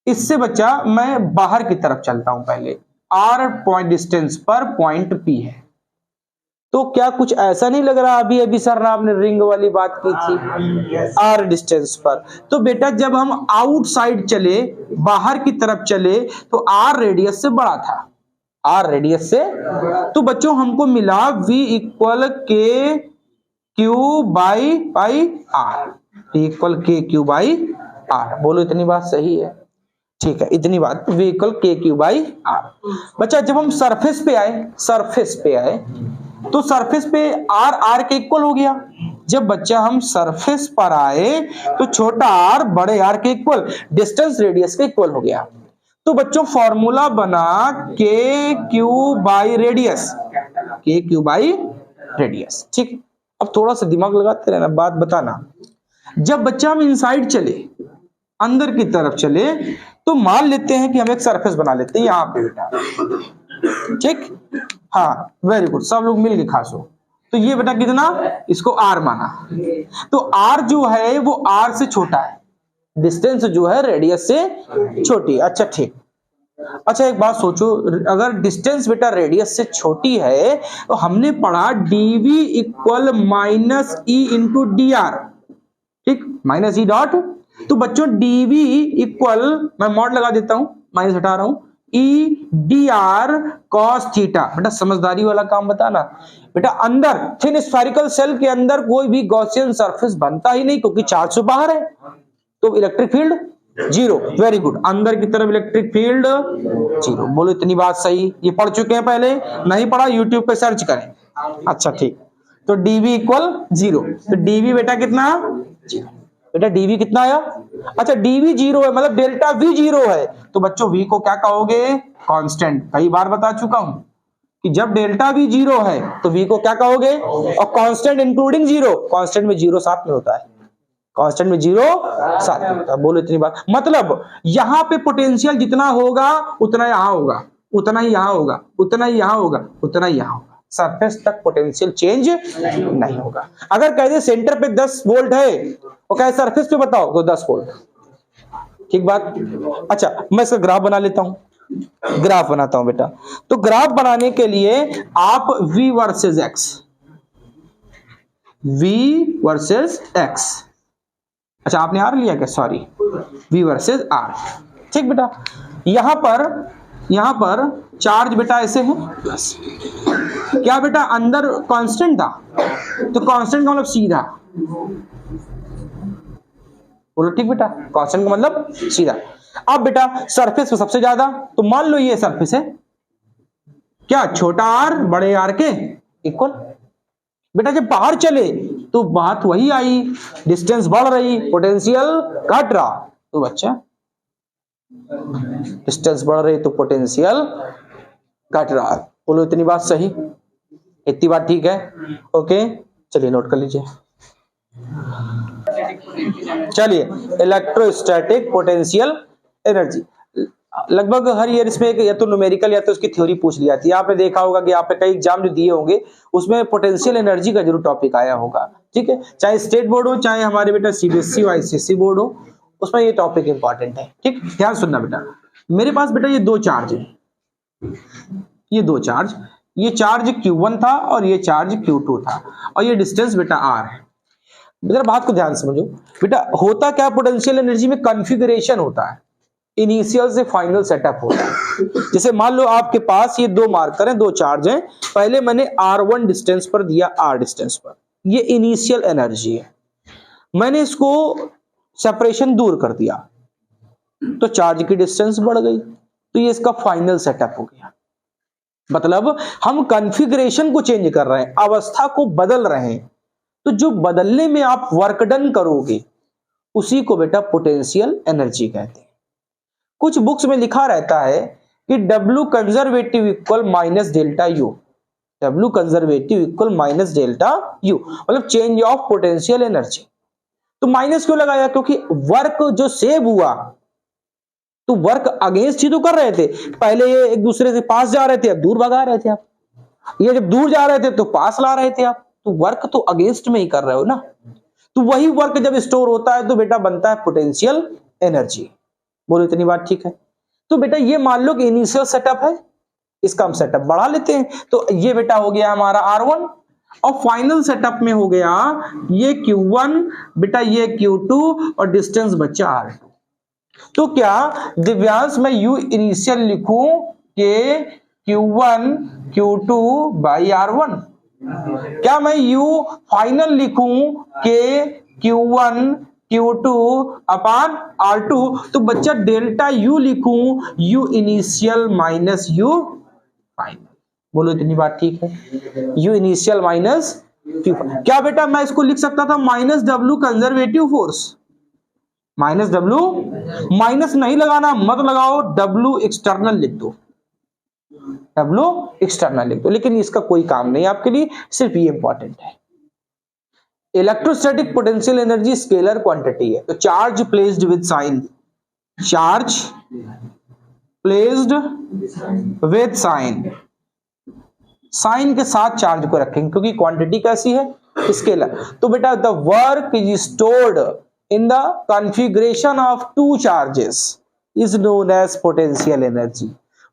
इससे बच्चा मैं बाहर की तरफ चलता हूं, पहले r पॉइंट डिस्टेंस पर पॉइंट P है, तो क्या कुछ ऐसा नहीं लग रहा? अभी अभी सर ने आपने रिंग वाली बात की थी r डिस्टेंस पर, तो बेटा जब हम आउटसाइड चले, बाहर की तरफ चले, तो r रेडियस से बड़ा था, r रेडियस से। तो बच्चों हमको मिला v equal K Q by pi R, v equal K Q by R. बोलो इतनी बात सही है? ठीक है, इतनी बात, v equal K Q by are. बच्चा जब हम सरफेस पे आए तो सरफेस पे r के इक्वल हो गया। जब बच्चा हम सरफेस पर आए तो छोटा r बड़े r के इक्वल, डिस्टेंस रेडियस के इक्वल हो गया। तो बच्चों फॉर्मूला बना के क्यू बाई रेडियस, के क्यू बाई रेडियस, ठीक। अब थोड़ा सा दिमाग लगाते रहना, बात बताना। जब बच्चा हम इनसाइड चले, अंदर की तरफ चले, तो मान लेते हैं कि हम एक सरफेस बना लेते हैं यहाँ पे बेटा, ठीक। हाँ वेरी गुड, सब लोग मिल के खासो। तो ये बेटा कितना, इसको r माना, तो r जो है वो r से छोटा है, डिस्टेंस जो है रेडियस से छोटी। अच्छा ठीक। अच्छा एक बात सोचो, अगर डिस्टेंस बेटा रेडियस से छोटी है तो हमने पढ़ा dv equal minus E into D R, ठीक, माइनस ई डॉट। तो बच्चों dv इक्वल, मैं मॉड लगा देता हूं, माइनस हटा रहा हूं, E D R cos theta. बेटा समझदारी वाला काम बताना बेटा। अंदर थिन स्फेरिकल सेल के अंदर कोई भी गॉसियन सरफेस बनता ही नहीं, क्योंकि चार्ज से बाहर है, तो इलेक्ट्रिक फील्ड 0। वेरी गुड, अंदर की तरफ इलेक्ट्रिक फील्ड 0। बोलो इतनी बात सही? ये पढ़ चुके हैं पहले? नहीं पढ़ा? यूट्यूब पे सर्च करें। अच्छा ठीक, तो dv इक्वल 0, तो dv बेटा कितना 0। बेटा dv कितना आया? अच्छा dv 0 है, मतलब डेल्टा v 0 है, तो बच्चों v को क्या कहोगे? कांस्टेंट। कई बार बता चुका हूं कि जब डेल्टा v 0 है तो v को क्या कहोगे? और कांस्टेंट इंक्लूडिंग 0, कांस्टेंट में 0 साथ में होता है, कांस्टेंट में 0 साथ में होता है। बोलो इतनी बात, मतलब यहां पे पोटेंशियल जितना होगा उतना यहां होगा, उतना ही यहां होगा, उतना ही यहां होगा, उतना ही यहां होगा, सरफेस तक पोटेंशियल चेंज नहीं होगा। अगर कह दे सेंटर पे 10 वोल्ट है और कहे सरफेस पे बताओ तो 10 वोल्ट, ठीक बात। अच्छा मैं इसका ग्राफ बना लेता हूं, ग्राफ बनाता हूं बेटा। तो ग्राफ बनाने के लिए आप v versus x, v versus x, अच्छा आपने r लिया क्या? सॉरी, v वर्सेस r, ठीक बेटा। यहां पर चार्ज बेटा ऐसे है प्लस, क्या बेटा अंदर कांस्टेंट था, तो कांस्टेंट का मतलब सीधा, बोलो ठीक बेटा, कांस्टेंट का मतलब सीधा। अब बेटा सरफेस पे सबसे ज्यादा, तो मान लो ये सरफेस है, क्या छोटा आर बड़े आर के इक्वल। बेटा जब बाहर चले तो बात वही आई, डिस्टेंस बढ़ रही, पोटेंशियल घट रहा, तो बच्चा डिस्टेंस बढ़ रही तो पोटेंशियल घट रहा। बोलो इतनी बात सही, इतनी बात ठीक है? ओके चलिए नोट कर लीजिए। चलिए इलेक्ट्रोस्टैटिक पोटेंशियल एनर्जी, लगभग हर ईयर इसमें या तो न्यूमेरिकल या तो उसकी थ्योरी पूछ ली जाती है। आपने देखा होगा कि आपने कई एग्जाम जो दिए होंगे उसमें पोटेंशियल एनर्जी का जरूर टॉपिक आया होगा, ठीक है, चाहे स्टेट बोर्ड हो चाहे हमारे बेटा सीबीएसई और आईसीएसई बोर्ड हो, उसमें ये टॉपिक इंपॉर्टेंट है। ठीक, ध्यान सुनना बेटा, मेरे पास बेटा ये दो चार्ज है, ये दो चार्ज, ये चार्ज Q1 था और ये चार्ज Q2 था, और ये डिस्टेंस बेटा R है। जरा बात को ध्यान समझो बेटा, होता क्या पोटेंशियल एनर्जी में कॉन्फ़िगरेशन होता है, इनिशियल से फाइनल सेटअप होता है। जैसे मान लो आपके पास ये दो मार्कर हैं, दो चार्ज हैं, पहले मैंने R1 डिस्टेंस पर दिया, R डिस्टेंस पर, ये इनिशियल एनर्जी है, मैंने इसको सेपरेशन दूर कर दिया तो चार्ज की डिस्टेंस बढ़ गई, तो ये इसका फाइनल सेटअप हो गया। मतलब हम कॉन्फ़िगरेशन को चेंज कर रहे हैं, अवस्था को बदल रहे हैं, तो जो बदलने में आप वर्क डन करोगे उसी को बेटा पोटेंशियल एनर्जी कहते हैं। कुछ बुक्स में लिखा रहता है कि W conservative equal minus delta U, W conservative equal minus delta U, मतलब चेंज ऑफ पोटेंशियल एनर्जी। तो माइनस क्यों लगाया? क्योंकि वर्क जो सेव हुआ तो वर्क अगेंस्ट ही तो कर रहे थे, पहले ये एक दूसरे से पास जा रहे थे, अब दूर भगा रहे थे आप, ये जब दूर जा रहे थे तो पास ला रहे थे आप, तो वर्क तो अगेंस्ट में ही कर रहे हो ना। तो वही वर्क जब स्टोर होता है तो बेटा बनता है पोटेंशियल एनर्जी। बोलो इतनी बात ठीक है? तो बेटा ये मान लो कि इनिशियल सेटअप है, इसका हम सेटअप बढ़ा लेते हैं, तो ये बेटा हो गया हमारा R1, और फाइनल सेटअप में हो गया ये Q1 बेटा, ये Q2 और डिस्टेंस बच्चा R2। तो क्या दिव्यांश मैं U इनिशियल लिखूं के Q1 Q2 बाई R1? क्या मैं U फाइनल लिखूं के Q1 Q2 अपान R2? तो बच्चा डेल्टा U लिखूं U initial minus U final. बोलो इतनी बात ठीक है? U initial minus Q final. क्या बेटा मैं इसको लिख सकता था minus W conservative force, minus W, minus नहीं लगाना, मत लगाओ, W एक्सटर्नल लिख दो, W एक्सटर्नल लिख दो, लेकिन इसका कोई काम नहीं आपके लिए, सिर्फ ये इंपॉर्टेंट है। Electrostatic potential energy scalar quantity है, तो charge placed with sign, charge placed with sign, sign के साथ चार्ज को रखेंगे क्योंकि क्वांटिटी कैसी है? स्केलर। तो बेटा the work is stored in the configuration of two charges is known as potential energy.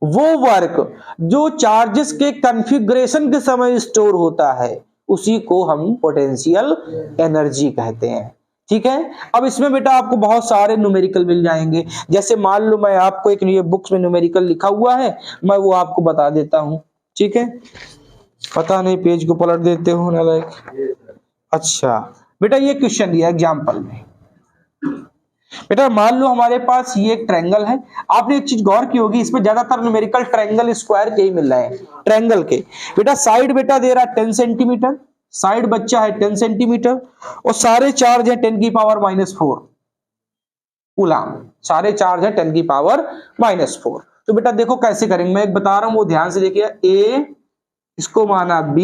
वो वर्क जो चार्जेस के कॉन्फ़िगरेशन के समय स्टोर होता है उसी को हम पोटेंशियल एनर्जी कहते हैं। ठीक है, अब इसमें बेटा आपको बहुत सारे न्यूमेरिकल मिल जाएंगे, जैसे मान लो मैं आपको एक ये बुक्स में न्यूमेरिकल लिखा हुआ है, मैं वो आपको बता देता हूं। ठीक है, पता नहीं पेज को पलट देते हो ना लाइक। अच्छा बेटा ये क्वेश्चन दिया एग्जाम्पल में, बेटा मान लो हमारे पास ये एक ट्रायंगल है, आपने एक चीज गौर की होगी इसमें ज्यादातर न्यूमेरिकल ट्रायंगल स्क्वायर के ही मिल रहे हैं, ट्रायंगल के। बेटा साइड बेटा दे रहा है 10 सेंटीमीटर, साइड बच्चा है 10 सेंटीमीटर, और सारे चार्ज है 10 की पावर -4 कूलम, सारे चार्ज है 10 की पावर -4। तो बेटा देखो कैसे करेंगे, मैं एक बता रहा हूं वो ध्यान से देखिए, ए इसको माना B,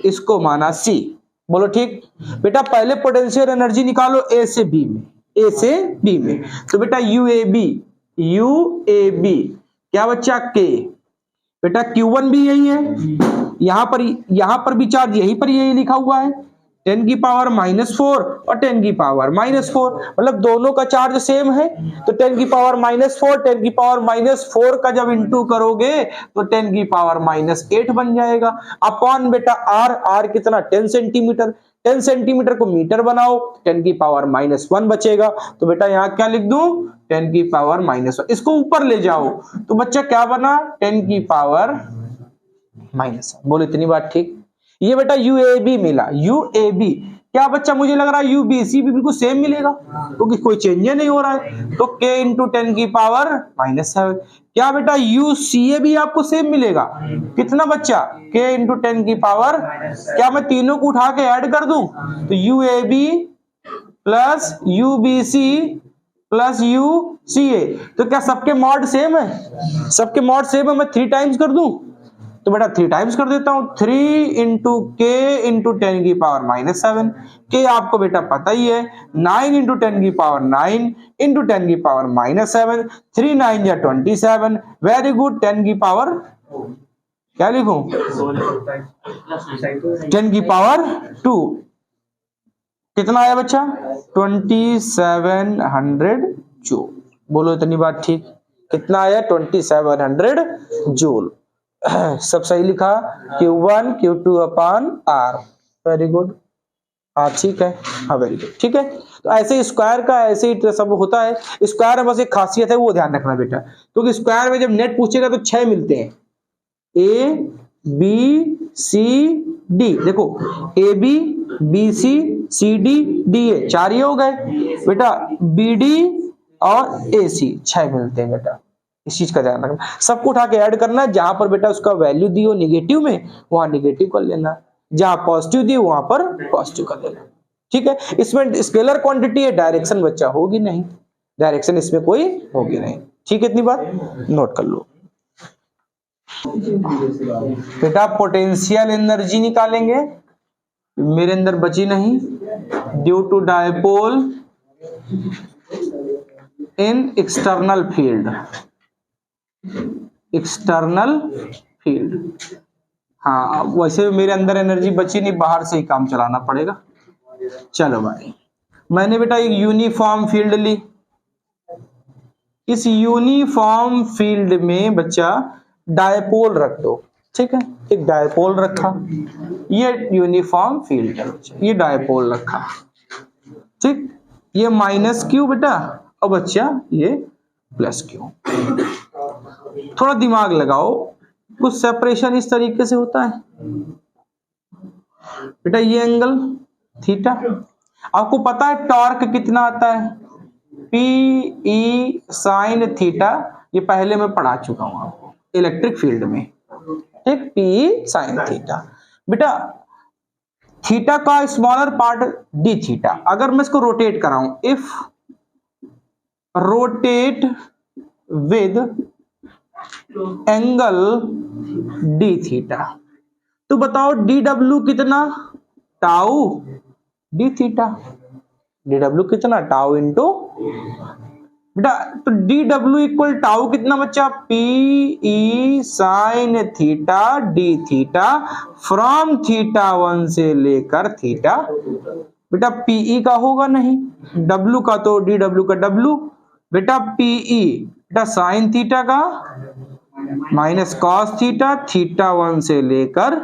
इसको माना C। बोलो ठीक। बेटा पहले पोटेंशियल एनर्जी निकालो A से B में, A से B में, तो बेटा UAB, UAB क्या बच्चा K, बेटा Q1 भी यही है, यहां पर भी चार्ज यहीं पर यही लिखा हुआ है 10 की पावर -4 और 10 की पावर -4, मतलब दोनों का चार्ज सेम है, तो 10 की पावर -4 10 की पावर -4 का जब इंटू करोगे तो 10 की पावर -8 बन जाएगा। अपॉन बेटा R कितना 10 सेंटीमीटर, 10 सेंटीमीटर को मीटर बनाओ, 10 की पावर -1 बचेगा, तो बेटा यहाँ क्या लिख दूं 10 की पावर -1, इसको ऊपर ले जाओ तो बच्चा क्या बना 10 की पावर -1। बोलो इतनी बात ठीक। ये बेटा UAB मिला, UAB क्या बच्चा मुझे लग रहा है यूबीसी भी बिल्कुल सेम मिलेगा क्योंकि कोई चेंज नहीं हो रहा है। तो k इंटू 10 की पावर -7। क्या बेटा यूसीए भी आपको सेम मिलेगा, कितना बच्चा k इंटू 10 की पावर, क्या मैं तीनों को उठा के ऐड कर दूं तो UAB plus UBC plus UCA, तो क्या सबके मॉड सेम है, सबके मॉड सेम है, मैं 3 टाइम्स कर दूं तो बेटा 3 टाइम्स कर देता हूं, 3 इंटू के इंटू 10 की पावर -7। के आपको बेटा पता ही है, 9 इंटू 10 की पावर 9 इंटू 10 की पावर -7, 3 9 या 27, वेरी गुड। 10 की पावर क्या लिखूं, 10 की पावर 2, कितना आया बच्चा 2700 जूल। बोलो इतनी बात ठीक, कितना आया 2700 जूल। सब सही लिखा, Q1 Q2 अपान R, वेरी गुड। हाँ ठीक है, हाँ वेरी गुड, ठीक है। तो ऐसे स्क्वायर का ऐसे ही सब होता है। स्क्वायर में बस एक खासियत है, वो ध्यान रखना बेटा, क्योंकि स्क्वायर में जब नेट पूछेगा तो 6 मिलते हैं, A B C D, देखो A B B C C D D A 4 ही हो गए बेटा, B D और A C 6 मिलते हैं बेटा। इस चीज का ध्यान रखना, सबको उठा के ऐड करना, जहां पर बेटा उसका वैल्यू दी हो निगेटिव में वहां निगेटिव कर लेना, जहां पॉजिटिव दी वहां पर पॉजिटिव कर लेना, ठीक है। इसमें स्केलर क्वांटिटी है, डायरेक्शन बच्चा होगी नहीं, डायरेक्शन इसमें कोई होगी नहीं, ठीक है। इतनी बात नोट कर लो बेटा। पोटेंशियल एनर्जी निकालेंगे, मेरे अंदर बची नहीं, due to dipole in external field, external field. हाँ वैसे मेरे अंदर एनर्जी बची नहीं, बाहर से ही काम चलाना पड़ेगा। चलो भाई, मैंने बेटा एक यूनिफॉर्म फील्ड ली, इस यूनिफॉर्म फील्ड में बच्चा डायपोल रख दो, ठीक है। एक डायपोल रखा, ये यूनिफॉर्म फील्ड है बच्चा, ये डायपोल रखा, ठीक। ये -q बेटा और बच्चा ये +q। थोड़ा दिमाग लगाओ, कुछ सेपरेशन इस तरीके से होता है बेटा, ये एंगल थीटा, आपको पता है टॉर्क कितना आता है, PE साइन थीटा, ये पहले मैं पढ़ा चुका हूं आपको इलेक्ट्रिक फील्ड में, ठीक। PE साइन थीटा बेटा, थीटा का स्मॉलर पार्ट d थीटा, अगर मैं इसको रोटेट कराऊं, if rotate with angle d theta, तो बताओ dw कितना, टाउ d थीटा, dw कितना टाउ इंटू बेटा, तो dw इक्वल टाउ कितना बच्चा, PE sine theta d theta from θ1 से लेकर थीटा, बेटा PE का होगा नहीं, W का तो dw का W, बेटा PE बेटा साइन थीटा का माइनस कॉस थीटा, θ1 से लेकर,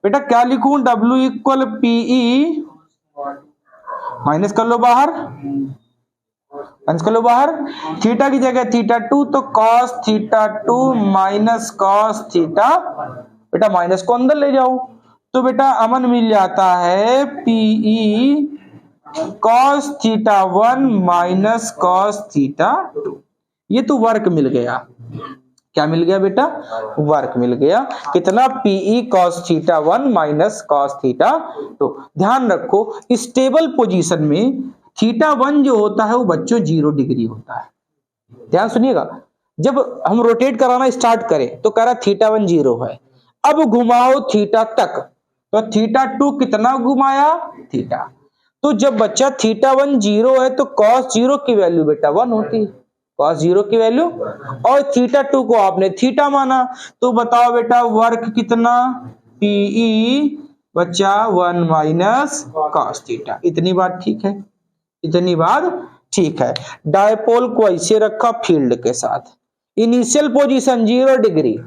बेटा क्या लिखूं, W इक्वल PE, माइनस कर लो बाहर, माइनस कर लो बाहर, थीटा की जगह θ2 तो cos θ2 माइनस cos थीटा, बेटा माइनस को अंदर ले जाओ, तो बेटा अमन मिल जाता है PE cos θ1 माइनस cos θ2, ये तो वर्क मिल गया, क्या मिल गया बेटा, वर्क मिल गया, कितना PE cos θ1 माइनस cos θ2। ध्यान रखो स्टेबल पोजीशन में θ1 जो होता है वो बच्चों 0 डिग्री होता है, ध्यान सुनिएगा। जब हम रोटेट कराना स्टार्ट करें तो कह रहा θ1 0 है, अब घुमाओ थीटा तक, तो θ2 कितना घुमाया थीटा, तो जब बच्चा θ1 0 है तो cos 0 की वैल्यू बेटा 1 होती है, cos 0 की वैल्यू, और θ2 को आपने थीटा माना, तो बताओ बेटा वर्क कितना, PE बच्चा 1 माइनस cos थीटा। इतनी बात ठीक है, इतनी बात ठीक है। डायपोल को ऐसे रखा फील्ड के साथ, इनिशियल पोजीशन 0 डिग्री,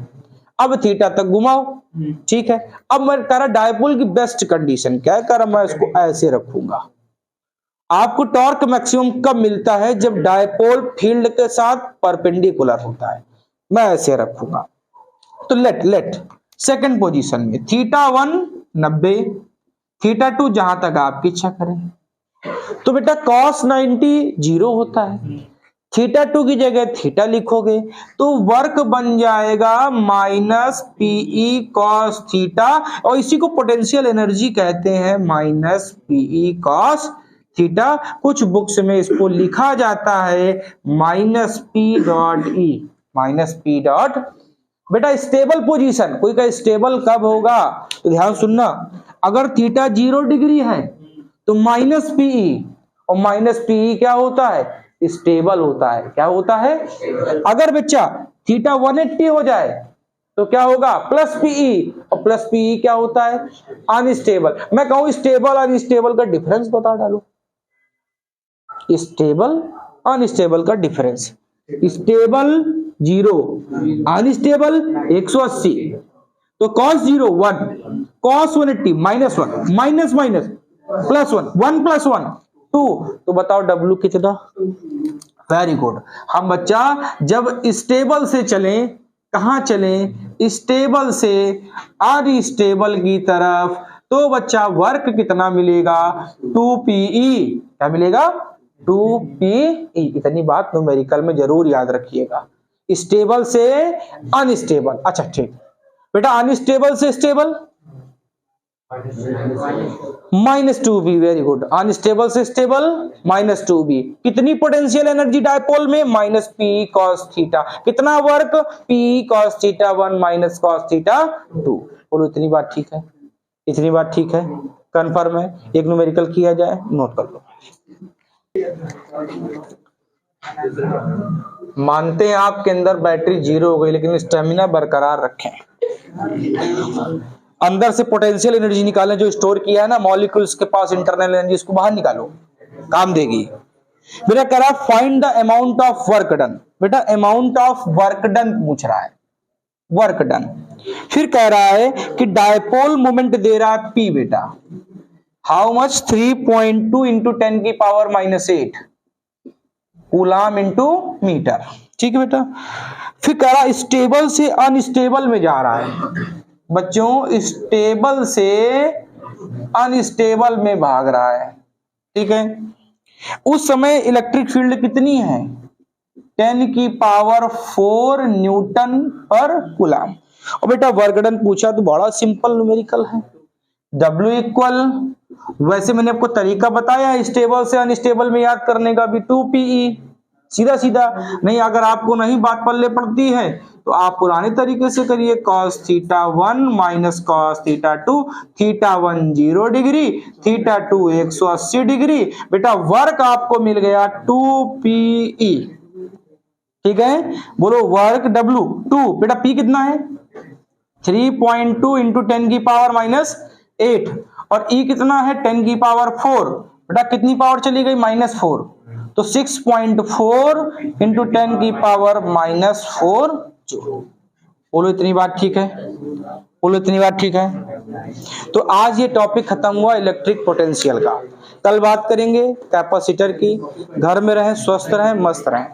अब थीटा तक घुमाओ, ठीक है। अब मैं कह रहा डायपोल की बेस्ट कंडीशन क्या है, कह रहा मैं इसको ऐसे रखूंगा। आपको टॉर्क मैक्सिमम कब मिलता है, जब डायपोल फील्ड के साथ परपेंडिकुलर होता है, मैं ऐसे रखूंगा। तो लेट सेकंड पोजीशन में θ1 90, थीटा 2 जहां तक आपकी इच्छा करें। तो बेटा cos 90 0 होता है, थीटा 2 की जगह थीटा लिखोगे तो वर्क बन जाएगा माइनस पीई कॉस थीटा, और इसी को पोटेंशियल एनर्जी कहते हैं, माइनस पीई कॉस थीटा। कुछ बुक्स में इसको लिखा जाता है minus P dot E, minus P dot. बेटा स्टेबल पोजीशन, कोई का स्टेबल कब होगा तो ध्यान सुनना, अगर थीटा 0 डिग्री है तो माइनस पीई, और माइनस पीई क्या होता है, स्टेबल होता है। क्या होता है, अगर बच्चा थीटा 180 हो जाए तो क्या होगा, प्लस पीई, और प्लस पीई क्या होता है, अनस्टेबल। मैं कहूं स्टेबल अनस्टेबल का डिफरेंस बता डालो, स्टेबल अनस्टेबल का डिफरेंस, स्टेबल 0, अनस्टेबल 180, तो cos 0 1, cos 180 minus 1, minus minus plus 1, 1 plus 1 2, तो बताओ W कितना। Very good. हम बच्चा जब स्टेबल से चलें, कहां चलें, स्टेबल से अनस्टेबल की तरफ, तो बच्चा वर्क कितना मिलेगा, 2PE। क्या मिलेगा, 2PE। इतनी बात न्यूमेरिकल में जरूर याद रखिएगा, स्टेबल से अनस्टेबल। अच्छा ठीक बेटा, अनस्टेबल से stable minus 2B, very good. Unstable से स्टेबल माइनस 2B। कितनी पोटेंशियल एनर्जी डायपोल में, माइनस पी कॉस थीटा। कितना work, P cos theta 1 minus cos theta 2। बोलो इतनी बात ठीक है, इतनी बात ठीक है, कंफर्म है। एक न्यूमेरिकल किया जाए, नोट कर लो। मानते हैं आपके अंदर बैटरी 0 हो गई, लेकिन स्टेमिना बरकरार रखें। अंदर से पोटेंशियल एनर्जी निकालें, जो स्टोर किया है ना मॉलिक्यूल्स के पास इंटरनल एनर्जी, इसको बाहर निकालो, काम देगी। बेटा कह रहा find the amount of work done. बेटा अमाउंट ऑफ वर्क डन पूछ रहा है, वर्क डन। फिर कह रहा है कि डायपोल मोमेंट दे रहा है P। बेटा हाउ मच, 3.2 इंटू 10 की power minus 8 coulomb into metre. ठीक है बेटा। फिर कह रहा स्टेबल से अनस्टेबल में जा रहा है। बच्चों स्टेबल से अनस्टेबल में भाग रहा है, ठीक है। उस समय इलेक्ट्रिक फील्ड कितनी है, 10 की पावर 4 न्यूटन पर कूलाम। और बेटा वर्क डन पूछा तो बड़ा सिंपल न्यूमेरिकल है, W इक्वल, वैसे मैंने आपको तरीका बताया स्टेबल से अनस्टेबल में याद करने का भी, 2PE, सीधा सीधा। नहीं अगर आपको नहीं बात पल्ले पड़ती है तो आप पुराने तरीके से करिए, cos theta 1 minus cos theta 2, theta 1 0 degree, theta 2 180 degree. बेटा वर्क आपको मिल गया 2PE, ठीक है। बोलो वर्क W 2, बेटा P कितना है, 3.2 इंटू 10 की पावर माइनस 8, और E कितना है 10 की पावर 4। बेटा कितनी पावर चली गई, माइनस 4, तो 6.4 इंटू 10 की पावर माइनस 4 जूल। बोलो इतनी बात ठीक है, बोलो इतनी बात ठीक है। तो आज ये टॉपिक खत्म हुआ इलेक्ट्रिक पोटेंशियल का। कल बात करेंगे कैपेसिटर की। घर में रहें, स्वस्थ रहें, मस्त रहें।